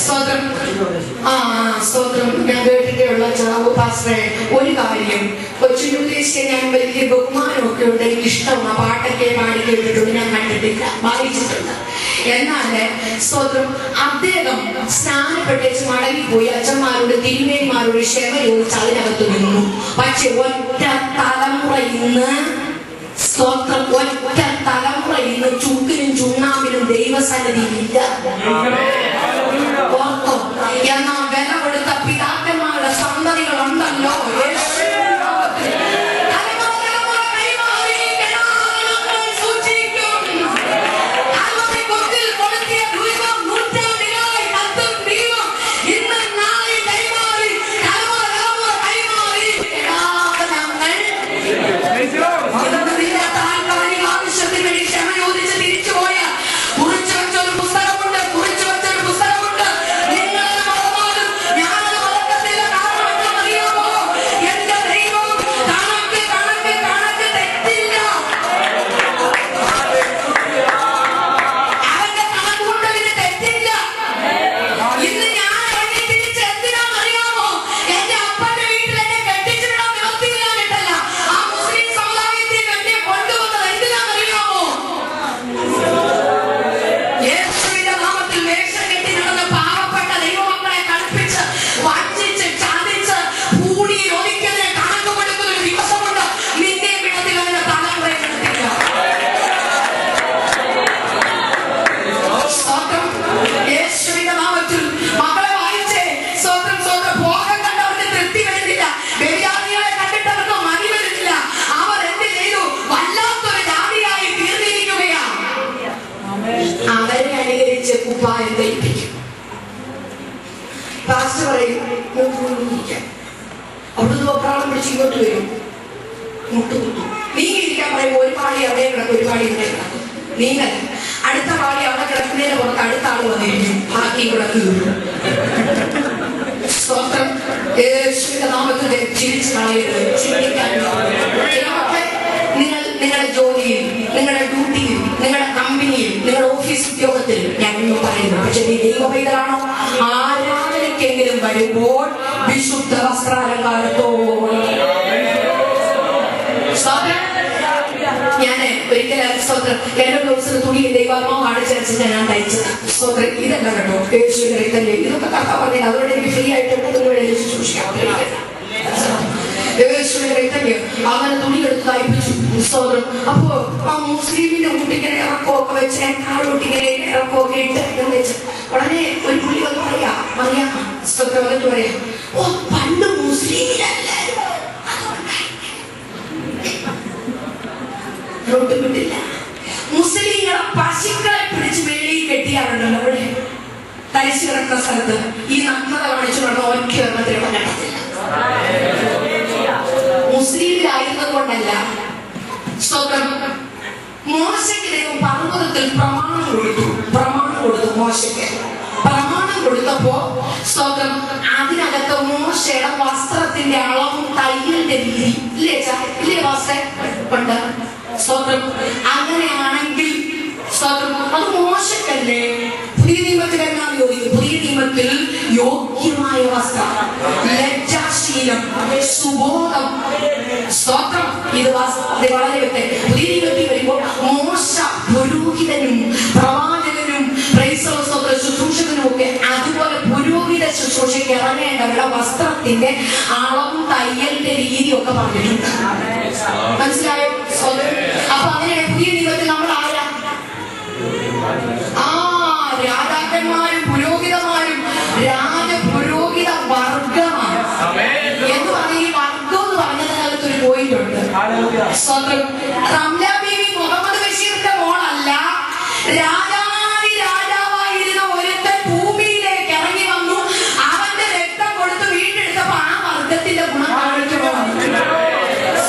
സ്തോത്രം. സ്തോത്രം. ഞാൻ കേട്ടിട്ടുള്ള പാസ്റ്ററെ ഒരു കാര്യം, കൊച്ചുദ്ദേശിയെ ഞാൻ വലിയ ബഹുമാനമൊക്കെ ഉണ്ട്, എനിക്ക് ഇഷ്ടമാണ്, പാട്ടൊക്കെ പാടി കേട്ടിട്ടുണ്ട്, ഞാൻ കണ്ടിട്ടില്ല, വായിച്ചിട്ടുണ്ട്. എന്നാല് സ്തോത്രം അദ്ദേഹം സ്നാനപ്പെട്ടേച്ച് മടങ്ങിപ്പോയി അച്ഛന്മാരോട് തിരുമേന്മാരോട് ക്ഷമ ചോദിച്ച് അതിനകത്ത് നിന്നു. പക്ഷെ ഒറ്റ തലമുറ ഇന്ന് സ്തോത്രം, ഒറ്റ തലമുറ ഇന്ന് ചുക്കിനും ചുണ്ണാമ്പിനും ദൈവസന്നിധിയില്ല. ഓർത്തോ? എന്നാ വില കൊടുത്ത പിതാക്കന്മാരുടെ സന്തതികളുണ്ടല്ലോ. പാസ്റ്റർ പറയും അവിടുന്ന് ഒപ്രാളം പിടിച്ച് ഇങ്ങോട്ട് വരും, മുട്ടുകുത്തും. നീങ്ങിരിക്കാൻ പറയും, ഒരു പാടി അവിടെ കിടക്കും, ഒരു പാടി ഇവിടെ കിടക്കും. നീങ്ങൽ അടുത്ത പാടി അവിടെ കിടക്കുന്നതിന് പുറത്ത് അടുത്ത ആള് വന്നിരിക്കും, ബാക്കി ഇവിടെ തീർന്നു. സ്തോത്രം. യേശുവിന്റെ നാമത്തിൽ ചിരിച്ചു കളയരുത്, ചിന്തിക്കാൻ. നിങ്ങളുടെ ജോലിയിൽ, നിങ്ങളുടെ ഡ്യൂട്ടിയിൽ, നിങ്ങളുടെ കമ്പനിയിൽ, നിങ്ങളുടെ ഓഫീസ് ഉദ്യോഗത്തിൽ ഞാൻ ഒന്നും പറയുന്നു. പക്ഷെ നീ ദൈവപൈതലാണോ? ആരാധനയ്ക്കെങ്കിലും വരുമ്പോൾ വിശുദ്ധ വസ്ത്രാലങ്കാരത്തോടെ. ഞാന് ഒരിക്കലും സ്തോത്രം എന്റെ ബ്ലൗസിന് തുണി ദൈവാത്മാവ് കാണിച്ചനുസരിച്ച് ഞാൻ തയ്ച്ചത്. സ്തോത്രം. ഇതല്ല കേട്ടോ, യേശുവിന്റെ രക്തല്ലേ, ഇതൊക്കെ കർത്താവ് പറഞ്ഞത്. അതുകൊണ്ട് എനിക്ക് ഫ്രീ ആയിട്ട് ശുശ്രൂഷിക്കാൻ അങ്ങനെ തുണി എടുത്ത് തയ്പ്പിച്ചു. സ്തോത്രം. അപ്പോ ആ മുസ്ലിമിന്റെ കുട്ടിങ്ങനെ ഇറക്കമൊക്കെ വെച്ച് കാളോട്ടിങ്ങനെ ഇറക്കമൊക്കെ ഇട്ട് വെച്ച് വളരെ ഒരു പുള്ളി വന്ന് പറയാ സ്തോത്രം വന്നിട്ട് പറയാ, ഓ പണ്ട് മുസ്ലിമിലല്ലായിരുന്നു, കിട്ടില്ല. മുസ്ലിങ്ങളെ പശുക്കളെ പിടിച്ച് വെളിയിൽ കെട്ടിയാറുണ്ടല്ലോ, അവിടെ തരിച്ചു കിടക്കുന്ന സ്ഥലത്ത് ഈ നഗ്നത കാണിച്ചു കൊണ്ട് ഒറ്റ എണ്ണത്തിന് പറ്റത്തില്ല. മുസ്ലിമിലായിരുന്നത് കൊണ്ടല്ല. സ്തോത്രം. മോശയ്ക്ക് ദൈവം പർവ്വതത്തിൽ പ്രമാണം കൊടുത്തു. മോശയ്ക്ക് പ്രമാണം കൊടുത്തപ്പോ സ്തോത്രം അതിനകത്ത് മോശയുടെ വസ്ത്രത്തിന്റെ അളവും തയ്യലിന്റെ രീതി ഇല്ലേ വസ്ത്രം ഉണ്ട്. സ്തോത്രം. അങ്ങനെയാണെങ്കിൽ സ്തോത്രം അത് മോശക്കല്ലേ? പുതിയ നിയമത്തിൽ എന്നാണ് ചോദിക്കുന്നത്? പുതിയ നിയമത്തിൽ യോഗ്യമായ വസ്ത്രം, ലജ്ജാശീലം, സുബോധം. സ്തോത്രം. ഇത് വളരെ വ്യക്തം. പുതിയ നിയമത്തിൽ വരുമ്പോൾ മോശ പുരോഹിതനും പ്രവാചകനും ശുശ്രൂഷകനും ഒക്കെ അതുപോലെ പുരോഹിത ശുശ്രൂഷയ്ക്ക് ഇറങ്ങേണ്ടവരുടെ വസ്ത്രത്തിന്റെ അളവും തയ്യലിന്റെ രീതിയും ഒക്കെ പറഞ്ഞിട്ടുണ്ട്. മനസ്സിലായോ? അപ്പൊ അങ്ങനെ പുതിയ നിയമത്തിൽ നമ്മൾ ആരാ? രാജാക്കന്മാരും പുരോഹിതന്മാരും രാജപുരോഹിത വർഗമാണ് എന്ന് പറഞ്ഞ ഈ വർഗം എന്ന് പറഞ്ഞതിനകത്ത് ഒരു പോയിന്റ് ഉണ്ട്. സ്വന്തം റംല ബീവി മുഹമ്മദ് ബഷീറിന്റെ മോളല്ല. രാജാവായിരുന്ന ഒരുത്തൻ ഭൂമിയിലേക്ക് ഇറങ്ങി വന്നു, അവന്റെ രക്തം കൊടുത്ത് വീണ്ടെടുത്തപ്പോ ആ വർഗത്തിന്റെ ഗുണം കാണിച്ചു.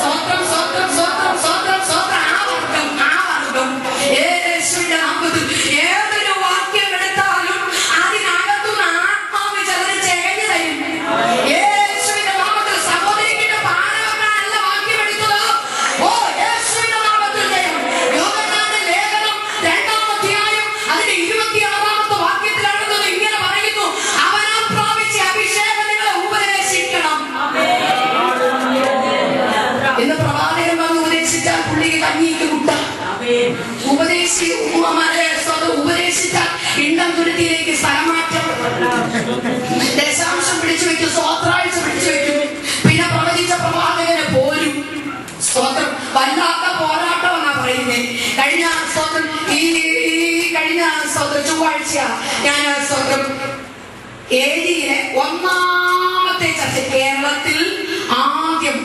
സ്വന്തം സ്വന്തം സ്വന്തം സ്വന്തം സ്വന്തം ആ വർഗം യേശുവിന്റെ നാമത്തിൽ ഏതൊരു വാക്യം എടുത്താലും അതിനകത്തുനിന്ന് ആത്മാവ് ചിലര് ചേഞ്ഞു തരും. യേശുവിന്റെ നാമത്തിൽ സഹോദരിക്കിന്റെ പാനവെക്കാനല്ല വാക്യം എടുത്തത്. ഓ യേശുവിന്റെ നാമത്തിൽ യോഹന്നാന്റെ ലേഖനം 2-ാം അധ്യായം ഞാൻ സ്വന്തം ഏരിയയിലെ ഒന്നാമത്തെ ചർച്ച കേരളത്തിൽ ആദ്യം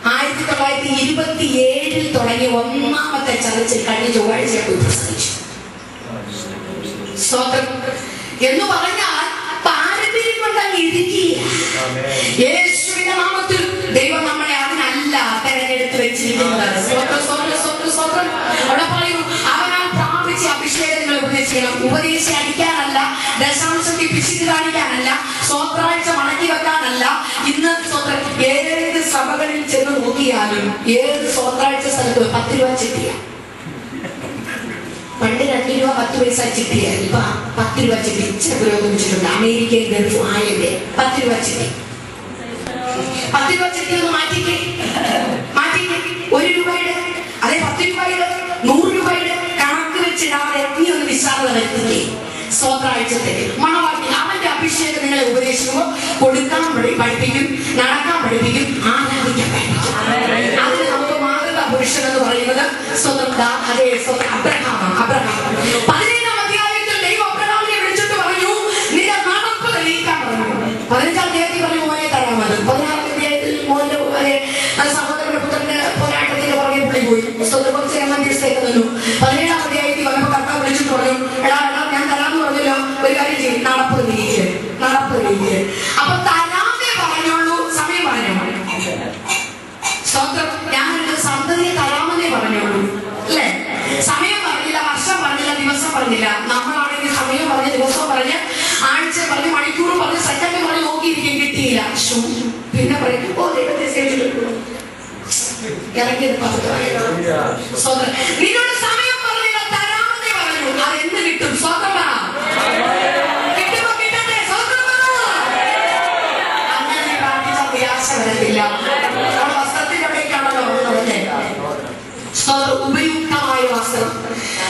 1927 തുടങ്ങിയ ഒന്നാമത്തെ ചർച്ചിൽ കഴിഞ്ഞ ചൊവ്വാഴ്ച പോയി പ്രസംഗിച്ചു. സ്വന്തം എന്ന് പറഞ്ഞാൽ പാരമ്പര്യം കൊണ്ടങ്ങ് ഇരിക്കുക. യേശുവിന്റെ നാമത്തിൽ ദൈവം നമ്മളെ അതിനല്ല തെരഞ്ഞെടുത്ത് വെച്ചിരിക്കുന്നത്. അവിടെ പറയുന്നു അവനാൽ പ്രാപിച്ച അഭിഷേകങ്ങൾ ഉപദേശിക്കണം. ഉപദേശം അടിക്കാനല്ല, ദശാംശത്തിൽ പിശുക്ക് കാണിക്കാനല്ല, സ്വത്രാഴ്ച മടക്കി വെക്കാനല്ല. ഇന്ന് ഏത് സഭകളിൽ ചെന്ന് നോക്കിയാലും ഏത് സ്വത്രാഴ്ച സ്ഥലത്ത് 10 രൂപ ചിട്ടിയാണ്. പണ്ട് 2 രൂപ 10 പൈസ ചിട്ടിയായിരുന്നു. ഇപ്പൊ 10 രൂപ ചിട്ടി ഇച്ചിരി പുരോഗമിച്ചിട്ടുണ്ട്. അമേരിക്കയിൽ ഗൾഫ് ആയല്ലേ 10 രൂപ ചിട്ടി. 10 രൂപ ചിട്ടി ഒന്ന് മാറ്റിക്കേ. 1 രൂപയുടെ അതെ 10 രൂപയുടെ 100 രൂപയുടെ കണക്ക് വെച്ചിടാതെ നീ ഒന്ന് വിശാലത വരുത്തിക്കേ. സ്വത്രാഴ്ചത്തേക്ക് മണവാട്ടി അവന്റെ അഭിഷേകം നിങ്ങളെ ഉപദേശിക്കുമ്പോൾ കൊടുക്കാൻ പഠിപ്പിക്കും, നടക്കാൻ പഠിപ്പിക്കും, ആരാധിക്കാൻ പഠിപ്പിക്കും. അതിന് നമുക്ക് മാതൃകാ പുരുഷൻ എന്ന് പറയുന്നത് അതേ അബ്രഹാമാണ്. 15-ാം അധ്യായത്തിൽ ദൈവം അബ്രഹാമിനെ വിളിച്ചിട്ട് പറഞ്ഞു നിന്റെ നടപ്പ് തെളിയിക്കാൻ പറഞ്ഞു. 15-ാം അധ്യായത്തിൽ പറഞ്ഞു മോനെ തരാമത്. 16-ാം അധ്യായത്തിൽ മോന്റെ സഹോദരന്റെ പുത്രന്റെ പോരാട്ടത്തിന്റെ പുറകെ പുള്ളി പോയി. കുറച്ച് എണ്ണം ദിവസത്തേക്ക് തന്നു. 17-ാം അധ്യായത്തിൽ വന്നപ്പോൾ കർത്താവ് വിളിച്ചിട്ട് പറഞ്ഞു എടാ ഞാൻ തരാമെന്ന് പറഞ്ഞല്ലോ, ഒരു കാര്യം ചെയ്യും, നടപ്പ് തെളിയിക്കുക. അപ്പൊ തരാമേ പറഞ്ഞോളൂ, സമയം പറഞ്ഞു. ഞാനൊരു സന്തതിയെ തരാമെന്നേ പറഞ്ഞോളൂ അല്ലേ? സമയം പറഞ്ഞില്ല, വർഷം പറഞ്ഞില്ല, ദിവസം പറഞ്ഞില്ല. നമ്മളാണെങ്കിൽ സമയം പറഞ്ഞ്, ദിവസം പറഞ്ഞ്, ആഴ്ച പറഞ്ഞ്, മണിക്കൂർ പറഞ്ഞ്, സെക്കൻഡ് പറഞ്ഞ് നോക്കിയിരിക്കും, കിട്ടിയില്ല. പിന്നെ പറയും ഓ ദൈവത്തെ സേവിച്ചിട്ടു ഇറങ്ങിയത് നിന്നോട് സമയം പറഞ്ഞില്ല, തരാമെന്നേ പറഞ്ഞു. അതെന്ന് കിട്ടും? സ്വന്തം പറ. കിട്ടുമ്പോ കിട്ടട്ടെ. സ്വന്തം പറ. അങ്ങനെ പ്രാർത്ഥിച്ച നിരാശ വരത്തില്ല. വസ്ത്രത്തിന്റെ അവിടേക്കാണല്ലോ ഉപയുക്തമായ വസ്ത്രം.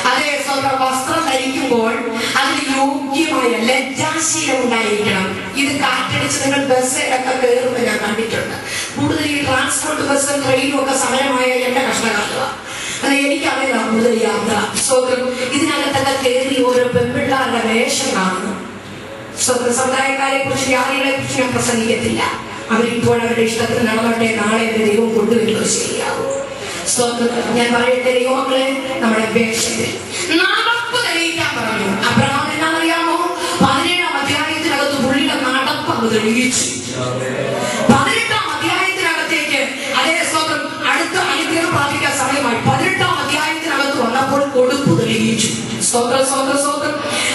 അതേ വസ്ത്രം ധരിക്കുമ്പോൾ അതിന് യോഗ്യമായ ലജ്ജാശീലം ഉണ്ടായിരിക്കണം. ഇത് കാറ്റടിച്ച് നിങ്ങൾ ബസ്സിലൊക്കെ കയറുമ്പോൾ ഞാൻ കണ്ടിട്ടുണ്ട്. കൂടുതൽ ഈ ട്രാൻസ്പോർട്ട് ബസ്സും ട്രെയിനും ഒക്കെ സമയമായ എന്റെ കഷ്ടകാലമാണ്. എനിക്കറിയാം കൂടുതൽ യാത്ര. ഇതിനകത്തൊക്കെ കയറി ഓരോ പെൺപിള്ളാരുടെ വേഷം കാണുന്നു. സമുദായക്കാരെ കുറിച്ച് ജാതികളെ കുറിച്ച് ഞാൻ പ്രസംഗിക്കത്തില്ല. അവരിപ്പോൾ അവരുടെ ഇഷ്ടത്തിന് നടന്നോട്ടെ, നാളെ എന്റെ ദൈവം കൊണ്ടുവരുന്നത് ശരിയാവും. ഞാൻ പറയട്ടെ ദൈവങ്ങളെ, നമ്മുടെ വേഷത്തിൽ നടപ്പ് തെളിയിക്കാൻ പറഞ്ഞു. അബ്രഹാം എന്നാണെന്നറിയാമോ? 17-ാം അധ്യായത്തിനകത്ത് പുള്ളിയുടെ നടപ്പ് അങ്ങ് തെളിയിച്ചു. 18-ാം അധ്യായത്തിനകത്തേക്ക് അതേ സ്വന്തം അടുത്ത അനുഗ്രഹം പ്രാപിക്കാൻ സമയമായി. 18-ാം അധ്യായത്തിനകത്ത് വന്നപ്പോൾ കൊടുപ്പ് തെളിയിച്ചു.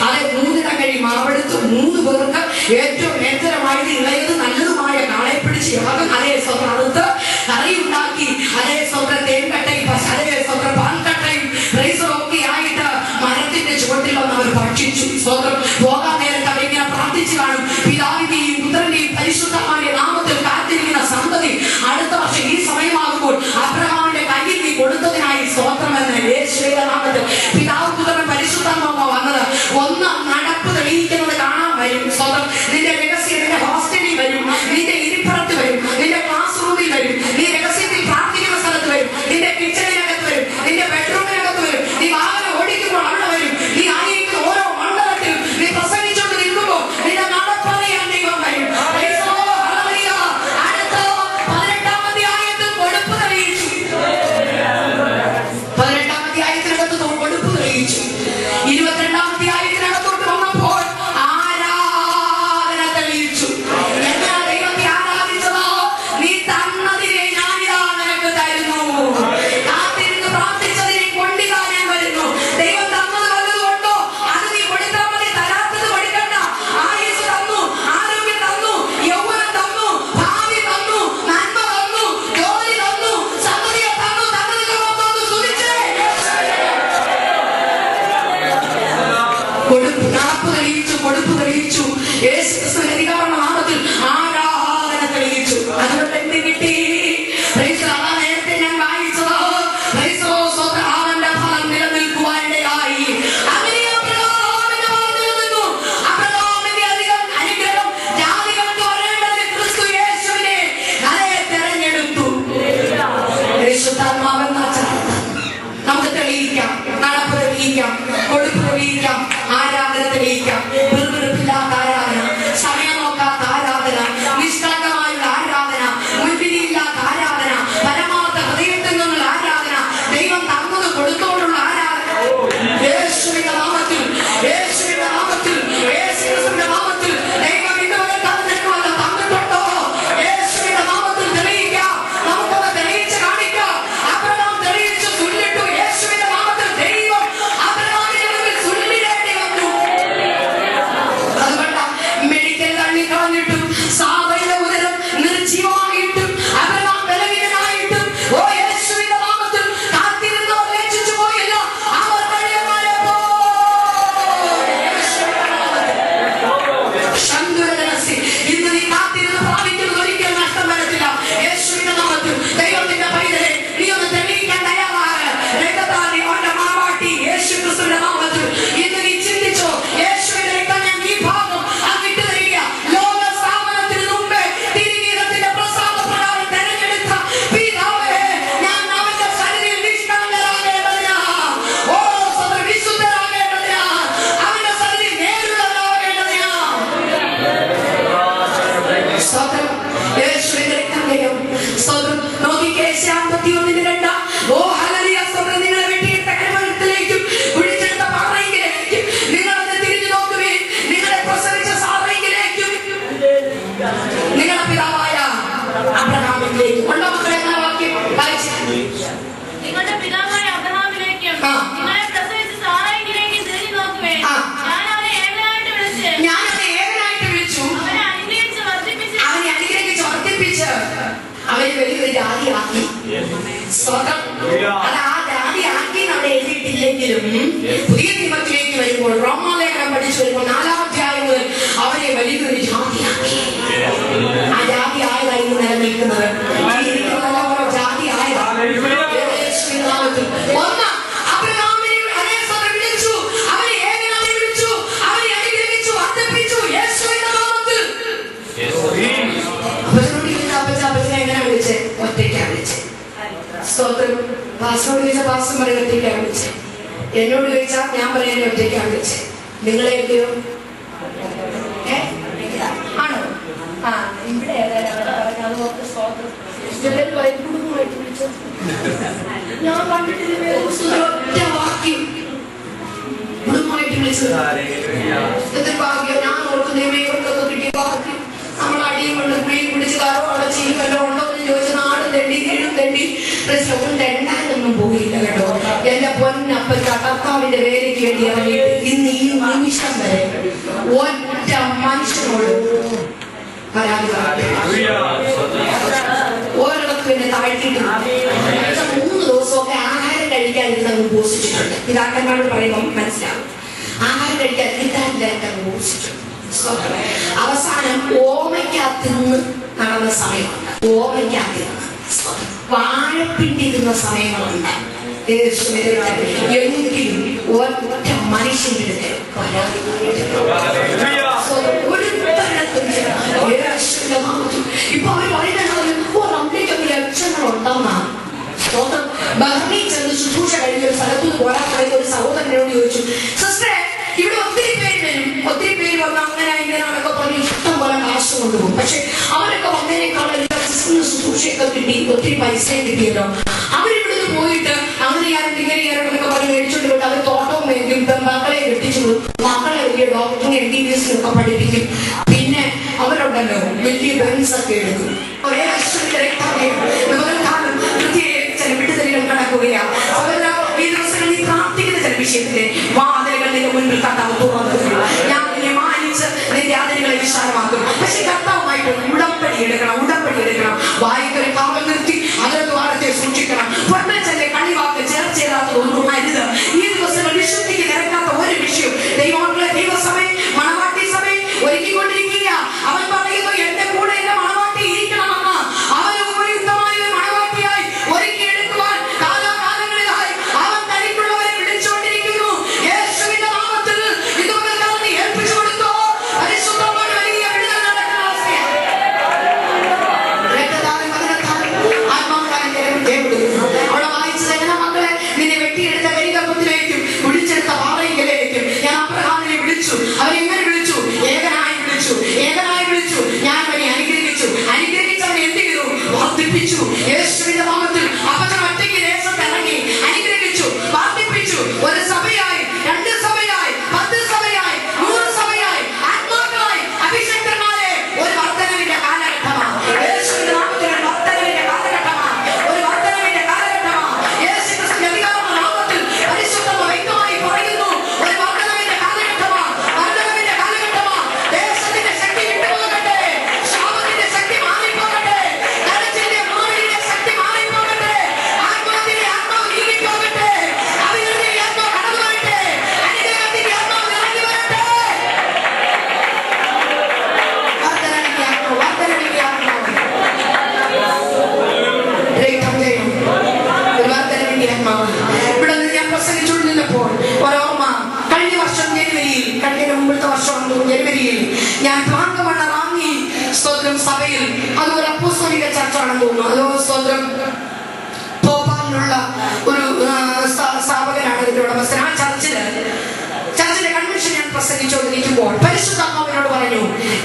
അതെ 3 കഴി മാവെടുത്ത് 3 പേർക്ക് ഏറ്റവും നേതരമായത് ഇളയത് നല്ലതുമായ കാളെ പിടിച്ച് അതേ സ്വന്തം അടുത്ത് കറിയുണ്ടാക്കി. അതേ സ്വന്തം തേൻകട്ടയും അതേ സ്വന്തം പാൽക്കട്ടയും റൈസറൊക്കെ ആയിട്ട് മരത്തിന്റെ ചുവട്ടിൽ വന്ന് അവർ ഭക്ഷിച്ചു. സ്വന്തം പോകാൻ നേരത്തെ അവരിങ്ങനെ പ്രാർത്ഥിച്ചു കാണും, പിതാവിന്റെയും പുത്രന്റെയും പരിശുദ്ധമായ നാമത്തിൽ കാത്തിരിക്കുന്ന സന്തതി അടുത്ത വർഷം ഈ സമയമാകുമ്പോൾ അബ്രഹാമിന്റെ കയ്യിൽ നീ കൊടുത്തതിനായി സ്തോത്രമെന്ന് യേശുവിന്റെ നാമത്തിൽ പിതാവ് പുത്രൻ പരിശുദ്ധാത്മാവ് വന്നത് നോക്കിക്കേ, 51:2. ഓ ഹല്ലേലൂയ, സ്തോത്രം. നിങ്ങളെ വെട്ടിയെടുത്ത കരുവത്തിലേക്കും കുഴിച്ചെടുത്ത പാറയിലേക്കും നിങ്ങളൊന്ന് തിരിഞ്ഞു നോക്കുവിൻ. നിങ്ങളെ പ്രസവിച്ച സാറയിലേക്കും നിങ്ങളുടെ പിതാവായ അബ്രഹാമിലേക്കും. ഉണ്ടോ മക്കളെ? എന്ന വാക്യം വായിച്ചു. നിങ്ങളുടെ പിതാവായ അബ്രഹാമിലേക്കും നിങ്ങളെ പ്രസവിച്ച സാറായിലേക്കും തിരിഞ്ഞു നോക്കുവിൻ. ഞാൻ അവനെ ഏകനായിട്ട് വിളിച്ചു. അവനെ അനുഗ്രഹിച്ച് വർദ്ധിപ്പിച്ച് അവന് വലിയൊരു ജാതിയാക്കി. സ്വതം അത് ആ ജാതിയാക്കി അവിടെ എഴുതിയിട്ടില്ലെങ്കിലും പുതിയ നിയമത്തിലേക്ക് വരുമ്പോൾ, റോമാലേഖനം പഠിച്ചു വരുമ്പോൾ 4-ാം അധ്യായം മുതൽ അവനെ വലിയൊരു ജാതിയാക്കി. ആ ജാതി ആയതായിരുന്നു നിലനിൽക്കുന്നത്. ജാതി ആയതാണ്. ഒന്ന് അബ്രഹാമിനെ വിളിച്ചു, അവനെ ഏകനായി വിളിച്ചു, അവനെ അനുഗ്രഹിച്ചു, വർദ്ധിപ്പിച്ചു യേശുവിന്റെ നാമത്തിൽ. അപ്പച്ചനെ എങ്ങനെ വിളിച്ചേ? ഒറ്റയ്ക്കാണ് വിളിച്ചേ. സ്തോത്രം. പാസ്റ്ററോട് ചോദിച്ചാൽ പാസ്റ്റർ പറയും ഒറ്റയ്ക്കാണ് വിളിച്ചേ. എന്നോട് ചോദിച്ചാൽ ഞാൻ പറയുന്നത് ഒറ്റയ്ക്കാണ് വിളിച്ചേ. നിങ്ങളെയൊക്കെയോ ആണോ? ആ, ഇവിടെ കുടുംബമായിട്ട് വിളിച്ചത് ഞാൻ കണ്ടിട്ടില്ല. ഒറ്റ വാക്യം കുടുംബമായിട്ട് വിളിച്ചത് എത്ര ഭാഗ്യം. ഞാൻ ഓർക്കുന്നേ ഇവർക്കൊക്കെ കിട്ടിയ ഭാഗ്യം. നമ്മൾ അടിയും കൊണ്ട് കുളിയും കുടിച്ച് കാരോ അവിടെ ചെയ്യും വല്ലോ ഉണ്ടോ എന്ന് ചോദിച്ച നാടും തെണ്ടി കീഴും തെണ്ടി തെണ്ടാനൊന്നും പോയില്ല കേട്ടോ. എന്റെ പൊന്നപ്പൻ കർത്താവിന്റെ വേലയ്ക്ക് വേണ്ടി ഇറങ്ങിയിട്ട് ഇന്ന് ഈ നിമിഷം വരെ ഒറ്റ മനുഷ്യനോട് ഓരോടൊക്കെ എന്നെ താഴ്ത്തിയിട്ട് 3 ദിവസമൊക്കെ ആഹാരം കഴിക്കാതിരുന്ന് അങ്ങ് ഉപസിച്ചിട്ടുണ്ട്. പിതാക്കന്മാരോട് പറയുമ്പോൾ മനസ്സിലാവും. ആഹാരം കഴിക്കാൻ ഇതായിട്ട് അങ്ങ് ഉപസിച്ചിട്ടുണ്ട്. അവസാനം ഓമയ്ക്കകത്തിന്ന് നടന്ന സമയമുണ്ട്. ഓമയ്ക്കകത്തിരുന്ന് വാഴപ്പിണ്ടിരുന്ന സമയങ്ങളുണ്ട്. എങ്കിലും ഒറ്റ മനുഷ്യന്റെ ഇപ്പൊ അവർ പറയുന്നത് ലക്ഷങ്ങൾ ഉണ്ടാവുന്നതാണ്. ബഹ്റൈനിൽ ചെന്ന് ശുശ്രൂഷ കഴിഞ്ഞ ഒരു സ്ഥലത്ത് പോരാൻ പറയുന്ന ഒരു സഹോദരനോട് ചോദിച്ചു, സിസ്റ്ററെ ഇവിടെ ഒത്തിരി പേര് വന്ന് അങ്ങനെ ഇങ്ങനെയാണൊക്കെ പറഞ്ഞ് ഇഷ്ടം പോലെ കാശ് കൊണ്ടുപോകും. പക്ഷെ അവരൊക്കെ വന്നതിനേക്കാളും ശുശ്രൂഷയൊക്കെ കിട്ടി, ഒത്തിരി പൈസയും കിട്ടിയല്ലോ. അവരിവിടുന്ന് പോയിട്ട് അങ്ങനെ ഇങ്ങനെയാരൊക്കെ പറഞ്ഞ് മേടിച്ചോണ്ട് പോയിട്ട് അവർ തോട്ടവും മേടിക്കും, മക്കളെ കെട്ടിച്ചു, മക്കളെ വലിയ ഡോക്ടറിനെ MBBS ഒക്കെ പഠിപ്പിക്കും. പിന്നെ അവരുണ്ടല്ലോ വലിയ ബെൻസൊക്കെ എടുക്കും. ഒരേ ചില വിടുതലുകൾ നടക്കുകയാണ്. ഈ ദിവസങ്ങളിൽ പ്രാർത്ഥിക്കുന്ന ചില വിഷയത്തിലെ വാതിലുകൾ നിന്റെ മുൻപിൽ കർത്താവ് തുറന്നു. ഞാൻ നിന്നെ മാനിച്ച് നിന്റെ അതിരുകളെ വിശാലമാക്കും. പക്ഷെ കർത്താവുമായിട്ട് ഉടമ്പടി എടുക്കണം. വായിക്കൊരു കാവൽ നിർത്തി അതിന്റെ ദ്വാരത്തെ സൂക്ഷിക്കണം. പൊട്ടച്ചന്റെ കളിവാക്ക് ചേർച്ചയില്ലാത്ത ഒന്നും അരുത്. ഈ ദിവസങ്ങൾ വിശുദ്ധിക്ക് നിരക്കാത്ത ഒരു വിഷയം ദൈവമക്കളെ ദൈവസഭയെ മണവാട്ടി സഭയെ ഒരുക്കിക്കൊണ്ടിരിക്കുക. അവൻ പറയുന്നു എന്റെ കൂടെ എന്റെ മണവാട്ടി ഇരിക്കണമെന്ന്. അവന് ഉപയുക്തമായ മണവാട്ടിയായി ഒരുക്കിയെടുക്കുവാൻ കാലാകാലങ്ങളിലായി അവൻ തനിക്കുള്ളവരെ വിളിച്ചുകൊണ്ടിരിക്കുന്നു. യേശുവിന്റെ നാമത്തിൽ ഇതുപോലെ നീ ഏൽപ്പിച്ചു കൊടുത്തോ. പരിശുദ്ധമായ വലിയ വിടുതൽ നടക്കുന്ന അവസ്ഥയാണ്. അവിടെ വായിച്ചത് എങ്ങനെ മക്കളെ? നിന്നെ വെട്ടിയെടുത്ത കരികപ്പത്തിലേക്കും കുടിച്ചെടുത്ത പാറയിലേക്കും ഞാൻ അബ്രഹാമിനെ വിളിച്ചു. അവരെങ്ങനെ വിളിച്ചു? ഏകനായി വിളിച്ചു. ഞാൻ അവനെ അനുഗ്രഹിച്ചു. അവനെ എന്ത് ചെയ്തു? വർദ്ധിപ്പിച്ചു. യേശുവിന്റെ നാമത്തിൽ അപ്പച്ചൻ ഒറ്റയ്ക്ക് ദേശത്ത് ഇറങ്ങി അനുഗ്രഹിച്ചു, വർദ്ധിപ്പിച്ചു. ഒരു സഭയായി, 2 സഭയായി, 10 സഭയായി, 100 സഭയായി, ആത്മാക്കളായി, അഭിഷേകന്മാരെ ഒരു വർദ്ധനവിന്റെ കാലഘട്ടമാണ്. യേശുവിന്റെ നാമത്തിൽ ഒരു വർദ്ധനവിന്റെ കാലഘട്ടമാണ്. യേശുക്രിസ്തുവിന്റെ അധികാരമുള്ള നാമത്തിൽ പരിശുദ്ധമ വ്യക്തമായി പറയുന്നു, ഒരു വർദ്ധനവിന്റെ കാലഘട്ടമാണ്. ദേശത്തിന്റെ ശക്തി വിട്ടുപോകട്ടെ, ശാപത്തിന്റെ ശക്തി മാറിപ്പോകട്ടെ, കരച്ചിന്റെ മാറിയുടെ ശക്തി മാറിപ്പോകട്ടെ, ആത്മാവിന്റെ ആത്മാവ് നീങ്ങിപ്പോകട്ടെ, അഭിവൃദ്ധിയുടെ ആത്മാവ് കടന്നു വരട്ടെ, അനുഗ്രഹത്തിന്റെ ആത്മാവ് നിറഞ്ഞു വരട്ടെ. വർദ്ധനവിന്റെ ആത്മാവ് ഇവിടെ നിന്ന് ഞാൻ പ്രസംഗിച്ചുകൊണ്ടിരുന്നപ്പോൾ ഒരോർമ്മ. കഴിഞ്ഞ വർഷം കഴിഞ്ഞ മുമ്പത്തെ വർഷം ജനുവരിയിൽ ഞാൻ പ്രാങ്കമണ്ണ റാന്നി സ്തോത്രം സഭയിൽ, അതുപോലെ അപ്പോസ്തലിക ചർച്ചാണെന്ന് തോന്നുന്നു, അതോ സ്തോത്രം ഭോപ്പാലിലുള്ള ഒരു സ്ഥാപകനാണ് ഇതിന്റെ ഉടമസ്ഥൻ. ആ ചർച്ചിലെ കൺവെൻഷൻ ഞാൻ പ്രസംഗിച്ചുകൊണ്ടിരിക്കുമ്പോൾ പരിശുദ്ധാത്മാവിനോട് പറഞ്ഞു,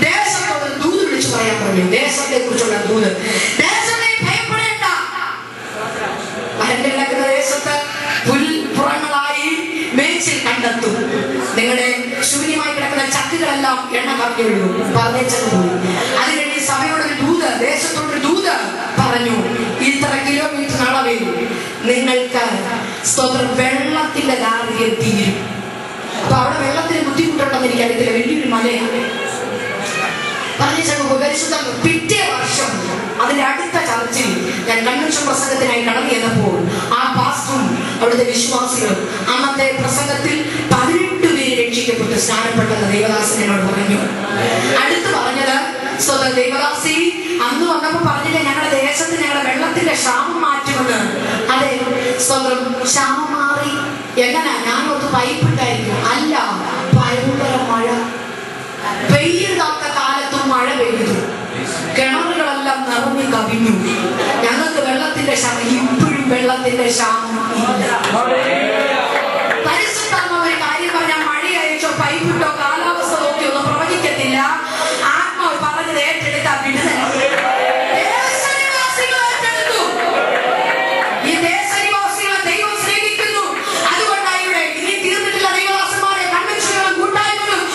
ദേശത്തോട് ദൂത് വിളിച്ചു പറയാൻ പറഞ്ഞു. ദേശത്തെ കുറിച്ചുള്ള ദൂത്. ദേശത്തെ ഭയപ്പെടേണ്ട, തലയിലെല്ലാം എണ്ണ കറക്കി വിടും, പറഞ്ഞേച്ചു പോയി. അത് കഴിഞ്ഞ് സഭയോടൊരു ദൂത്, ദേശത്തോടൊരു ദൂത് പറഞ്ഞു, ഇത്ര കിലോമീറ്റർ അളവിൽ നിങ്ങൾക്ക് സ്തോത്രം വെള്ളത്തിന്റെ ദാരിദ്ര്യം തീരും. അപ്പൊ അവിടെ വെള്ളത്തിന് ബുദ്ധിമുട്ടുണ്ടെന്ന് എനിക്കറിയത്തില്ല, വലിയൊരു മലയാണ്. പരിശുദ്ധം. പിറ്റേ വർഷം അതിന്റെ അടുത്ത ചർച്ചയിൽ ഞാൻ കൺവെൻഷൻ പ്രസംഗത്തിനായി കടന്നു ചെന്നപ്പോൾ ആ പാസ്റ്ററും അവിടുത്തെ വിശ്വാസികളും അന്നത്തെ പ്രസംഗത്തിൽ 18 പേര് രക്ഷിക്കപ്പെട്ട് സ്നാനപ്പെട്ടെന്ന് ദേവദാസൻ എന്നോട് പറഞ്ഞു. അടുത്ത് പറഞ്ഞത്, സ്വന്തം ദേവദാസി അന്ന് വന്നപ്പോ പറഞ്ഞില്ലേ ഞങ്ങളുടെ ദേശത്ത് ഞങ്ങളുടെ വെള്ളത്തിന്റെ ക്ഷാമം മാറ്റുമെന്ന്. അതെ, സ്വന്തം ക്ഷാമം മാറി. എങ്ങനെ? ഞാനൊത്ത് പൈപ്പിട്ടായിരിക്കും. അല്ല, ഭയങ്കര മഴ. പെയ്യാത്ത കാലത്തും മഴ പെയ്തു, കിണറുകളെല്ലാം നിറഞ്ഞു കവിഞ്ഞു. ഞങ്ങൾക്ക് വെള്ളത്തിന്റെ ക്ഷാമം, ഇപ്പോഴും വെള്ളത്തിന്റെ ക്ഷാമം ഇല്ല. പരിശുദ്ധാത്മ ഒരു കാര്യം പറഞ്ഞാൽ മഴ അയച്ചോ പൈപ്പിട്ടോ കാലാവസ്ഥ നോക്കിയോ ഒന്നും പ്രവചിക്കത്തില്ല. ആത്മാവ് പറഞ്ഞത് ഏറ്റെടുത്താ വിടുതൽ. ഈ ദേശനിവാസികളെ ദൈവം സ്നേഹിക്കുന്നു. അതുകൊണ്ടാണ് ഇവിടെ ഇനി തീർന്നിട്ടില്ല ദൈവദാസന്മാരെ കൺവെൻഷനുകളും കൂട്ടായ്മകളും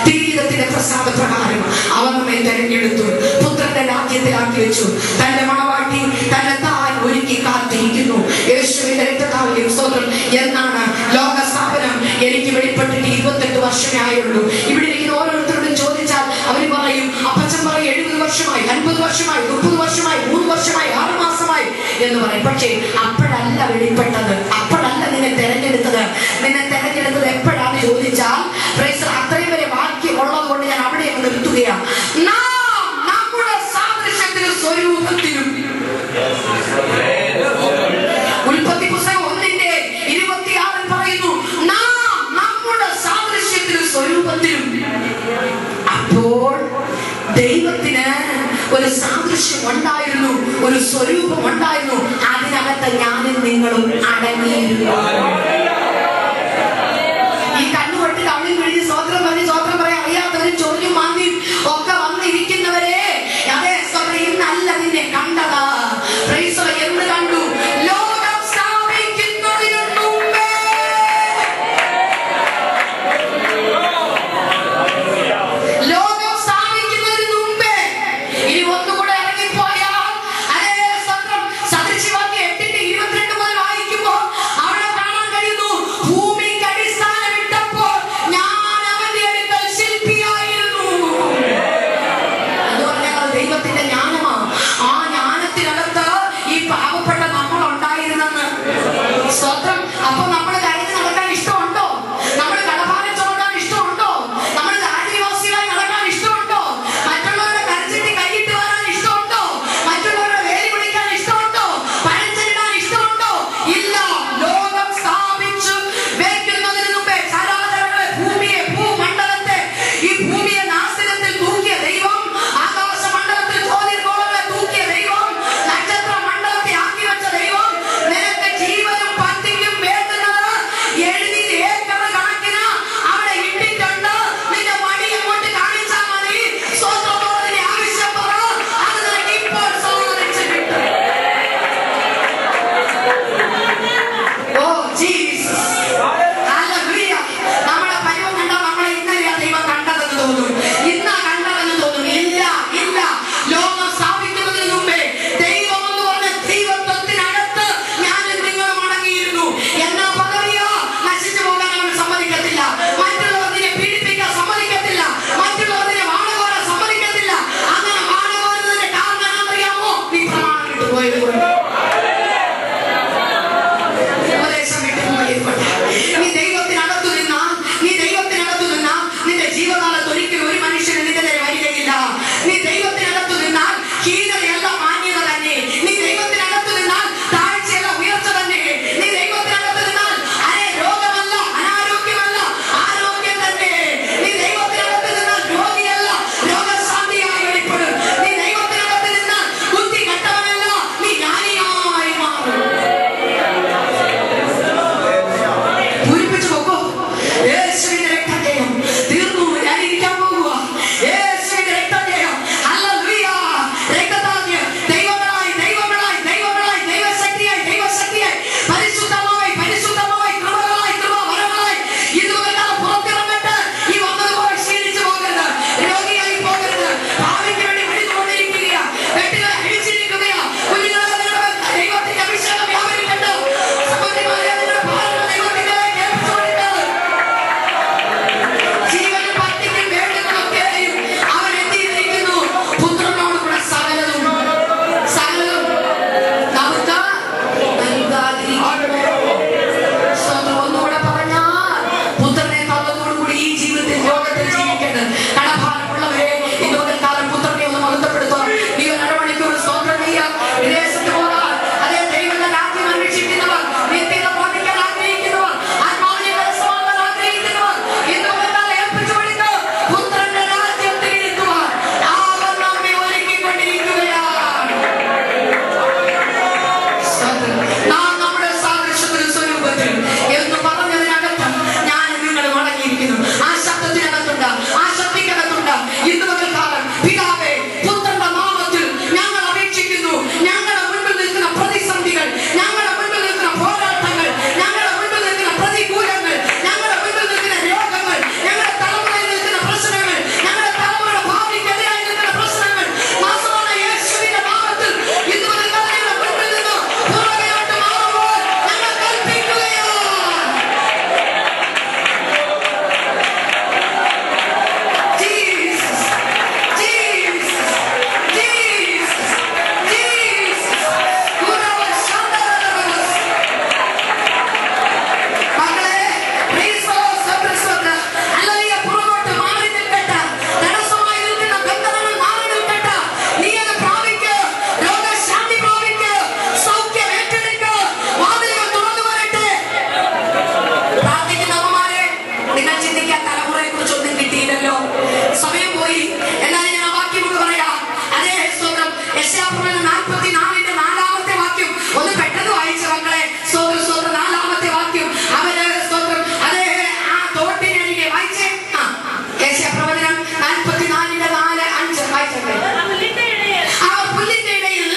തിരീരത്തിന്റെ പ്രസാദ പ്രകാരം അവൻ നമ്മെ തെരഞ്ഞെടുത്തു, പുത്രന്റെ രാജ്യത്തിലാക്കി വെച്ചു. തന്റെ മണവാട്ടി തന്നെ താൻ ഒരുക്കി കാത്തിരിക്കുന്നു. യേശുവിന്റെ രക്തത്താലും സ്തോത്രം എന്നാണ് ലോക സ്ഥാപനം എനിക്ക് വെളിപ്പെട്ടിട്ട് 28 വർഷമേ ആയുള്ളൂ. ഇവിടെ ഇരിക്കുന്ന ഓരോരുത്തരോടും ചോദിച്ചാൽ അവർ പറയും, അപ്പച്ചൻ പറയും 70 വർഷമായി, 50 വർഷമായി, 30 വർഷമായി, 3 വർഷമായി, 6 മാസമായി എന്ന് പറയും. പക്ഷേ അപ്പോഴല്ല വെളിപ്പെട്ടത്, അപ്പോഴല്ല നിന്നെ തെരഞ്ഞെടുത്തത്. നിന്നെ തെരഞ്ഞെടുത്തത് എപ്പോഴാണ് ചോദിച്ചാൽ അത്രയും വരെ വാക്യം ഉള്ളത് കൊണ്ട് ഞാൻ അവിടെ നിർത്തുകയാണ്. നാം നമ്മുടെ സാദൃശ്യത്തിലും സ്വരൂപത്തിലും. ഉൽപ്പത്തി പുസ്തകം 1:26 പറയുന്നു, നാം നമ്മുടെ സാദൃശ്യത്തിലും സ്വരൂപത്തിലും. അപ്പോൾ ദൈവത്തിന് ഒരു സാദൃശ്യം ഉണ്ടായിരുന്നു, ഒരു സ്വരൂപം ഉണ്ടായിരുന്നു. അതിനകത്ത് ഞാനും നിങ്ങളും അടങ്ങിയിരുന്നു. ഈ കണ്ണുപൊട്ടി തമിഴിൽ വിളിച്ച് സ്വോത്രം പറഞ്ഞ് സ്വോത്രം പറയാൻ അറിയാത്തവരും ചൊറിഞ്ഞും മാന്തിയും ഒക്കെ വന്നിരിക്കുന്നവരെ, അതേ ഇന്നല്ല നിന്നെ കണ്ടതാ. എന്ന് കണ്ടു? ലോകം സ്ഥാപിക്കുന്നതിനു മുമ്പേ. ലോകം സ്ഥാപിക്കുന്നതിന് മുമ്പേ. ഇനി ഒന്നുകൂടെ ഇറങ്ങിപ്പോയാൽ അതേ സദൃശ്യവാക്യം 8:22 മുതൽ വായിക്കുമ്പോൾ അവിടെ കാണാൻ എന്ന് കടഭാരമുള്ളവരെ ഇന്ന് പകൽക്കാലം പുത്രനെ ഒന്ന് മഹത്വപ്പെടുത്തുക. നീ ഒരു അരമണിക്കൂർ സ്തോത്രം ചെയ്യാം. വിദേശത്ത് പോകാൻ അതേ ദൈവത്തിന്റെ രാജ്യം അന്വേഷിക്കുന്നവർ, നിത്യത പ്രാപിക്കാൻ ആഗ്രഹിക്കുന്നവർ, ആത്മാവിനെ മനസ്സുവാങ്ങാൻ ആഗ്രഹിക്കുന്നവർ ഇന്ന് പകൽക്കാലം ഏൽപ്പിച്ചു കൊടുത്ത് പുത്രന്റെ രാജ്യത്തിൽ ഇരുത്തുവാൻ അവൻ നമ്മെ ഒരുക്കിക്കൊണ്ടിരിക്കുകയാണ്. നാം നമ്മുടെ സാദൃശ്യത്തിൽ സ്വരൂപത്തിൽ എന്ന് പറഞ്ഞതിനകത്ത് ഞാൻ നിങ്ങൾ മടങ്ങിയിരിക്കുന്നു. ആ ശബ്ദത്തിനകത്തുണ്ട്, ആ ശക്തിക്കകത്തുണ്ട്. ഇന്ന് പകൽക്കാലം പിതാവേ, പുത്രന്റെ നാമത്തിൽ ഞങ്ങൾ അപേക്ഷിക്കുന്നു. ഞങ്ങളുടെ മുൻപിൽ നിൽക്കുന്ന പ്രതിസന്ധികൾ, ഞങ്ങളുടെ മുൻപിൽ നിൽക്കുന്ന പോരാട്ടങ്ങൾ, ഞങ്ങളുടെ മുൻപിൽ നിൽക്കുന്ന പ്രതികൂലങ്ങൾ, ഞങ്ങളുടെ മുൻപിൽ നിൽക്കുന്ന രോഗങ്ങൾ, ഞങ്ങളുടെ തലമുറയിൽ നിൽക്കുന്ന പ്രശ്നങ്ങൾ, ഞങ്ങളുടെ തലമുറയുടെ ഭാവിക്കെതിരായി നിൽക്കുന്ന പ്രശ്നങ്ങൾ, നാസറായ യേശുവിന്റെ നാമത്തിൽ ഇന്ന് പകൽക്കാലം ഞങ്ങളുടെ മുൻപിൽ നിന്ന് പുറകോട്ട് മാറുമ്പോൾ ഞങ്ങൾ കൽപ്പിക്കുകയാണ്. Jesus, Jesus, Jesus, Jesus. മക്കളെ, please follow സബ്രസ്വത. ഹല്ലേലൂയ. പുറകോട്ട് മാറി നിൽക്കട്ടെ. തടസ്സമായി നിൽക്കുന്ന ബന്ധനങ്ങൾ മാറി നിൽക്കട്ടെ. നീ അത് പ്രാപിക്ക്. രോഗശാന്തി പ്രാപിക്ക്. സൗഖ്യം ഏറ്റെടുക്ക്. വാതിലുകൾ തുറന്നു വരട്ടെ. പ്രാർത്ഥിക്കുന്ന അമ്മമാരെ, നിങ്ങൾ ചിന്തിക്കാൻ തലമുറയെ കുറിച്ചൊന്നും കിട്ടിയില്ലല്ലോ, സമയം പോയി. എന്നാലും ഞാൻ ആ വാക്യം ഒന്ന് പറയാം. അതേ സ്തോത്രം. യെശയ്യാപ്രവചനം 44-ന്റെ 4-ാമത്തെ വാക്യം ഒന്ന് പെട്ടെന്ന് വായിച്ച മക്കളെ. സ്തോത്രം, സ്തോത്രം. 4-ാമത്തെ വാക്യം അവര് സ്തോത്രം അതേ ആ തോട്ടിനരികെ വായിച്ചേ. യെശയ്യാപ്രവചനം 44-ന്റെ 4-5 വായിച്ചേ. അവർ പുല്ലിന്റെ ഇടയിൽ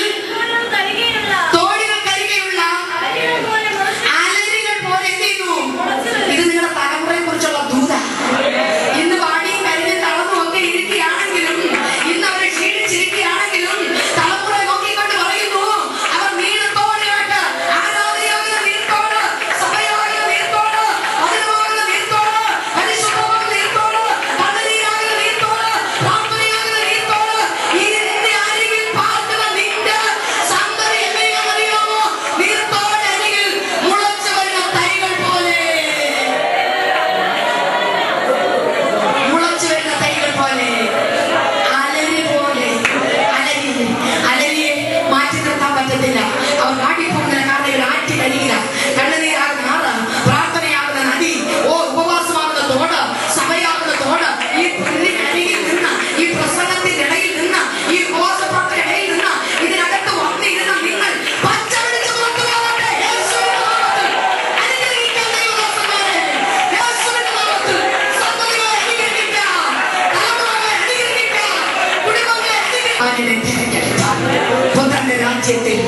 തോടുകൾക്കരികെയുള്ള അലരികൾ പോലെ എന്ത് ചെയ്യുന്നു? ഇത് നിങ്ങളുടെ തലമുറയെ കുറിച്ചുള്ള ദൂത. ഇന്ന് വാടിയും കരിഞ്ഞും തളർന്നും ഒക്കെ ഇരിക്കുകയാണെങ്കിലും, ഇന്ന് അവരെ ക്ഷീണിച്ചിരിക്കുകയാണെങ്കിലും തലമുറയെ നോക്കിക്കൊണ്ട് പറയുന്നു, അവർ നീർത്തോടിയായിട്ട് ആരാധനയാകുന്ന നീർത്തോട്, സഭയാകുന്ന നീർത്തോട്, വചനമാകുന്ന നീർത്തോട്, പരിശുദ്ധമാകുന്ന നീർത്തോട്, പദ്ധതിയാകുന്ന നീർത്തോട്, പ്രാർത്ഥനയാകുന്ന നീർത്തോട്, ഇതിന്റെ അരികിൽ പാർക്കുന്ന നിന്റെ സന്തതി എങ്ങനെയാണെന്നറിയാമോ? നീർത്തോടരികിൽ മുളച്ചു വരുന്ന തൈകൾ പോലെ, മുളച്ചു വരുന്ന തൈകൾ പോലെ, അലരി പോലെ. അലരിയെ മാറ്റി നിർത്താൻ പറ്റത്തില്ല. അവർ വാടിപ്പോകുന്ന കാരണം ആറ്റിനരികില കണ്ണുനീരാകുന്ന ആറ്, പ്രാർത്ഥനയാകുന്ന നദി, ഉപവാസമാകുന്ന തോട്, സഭയാകുന്ന തോട്. ഈ പുല്ലിനരികിൽ നിന്ന്, ഈ പ്രസംഗത്തിന്റെ ഇടയിൽ നിന്ന്, ഈ ഉപവാസ പ്രാർത്ഥനയിടയിൽ നിന്ന് ഇതിനകത്ത് വന്നിരുന്ന നിങ്ങൾ പച്ച പിടിച്ച് പുറത്തുപോകട്ടെ. യേശുവിന്റെ നാമത്തിൽ അനുഗ്രഹിക്കാൻ ദൈവദാസന്മാരെ. യേശുവിന്റെ നാമത്തിൽ സന്തതികളെ അനുഗ്രഹിക്കാം, തലമുറകളെ അനുഗ്രഹിക്കാം, കുടുംബങ്ങളെ അനുഗ്രഹിക്കാം. പുത്രന്റെ രാജ്യത്തിൽ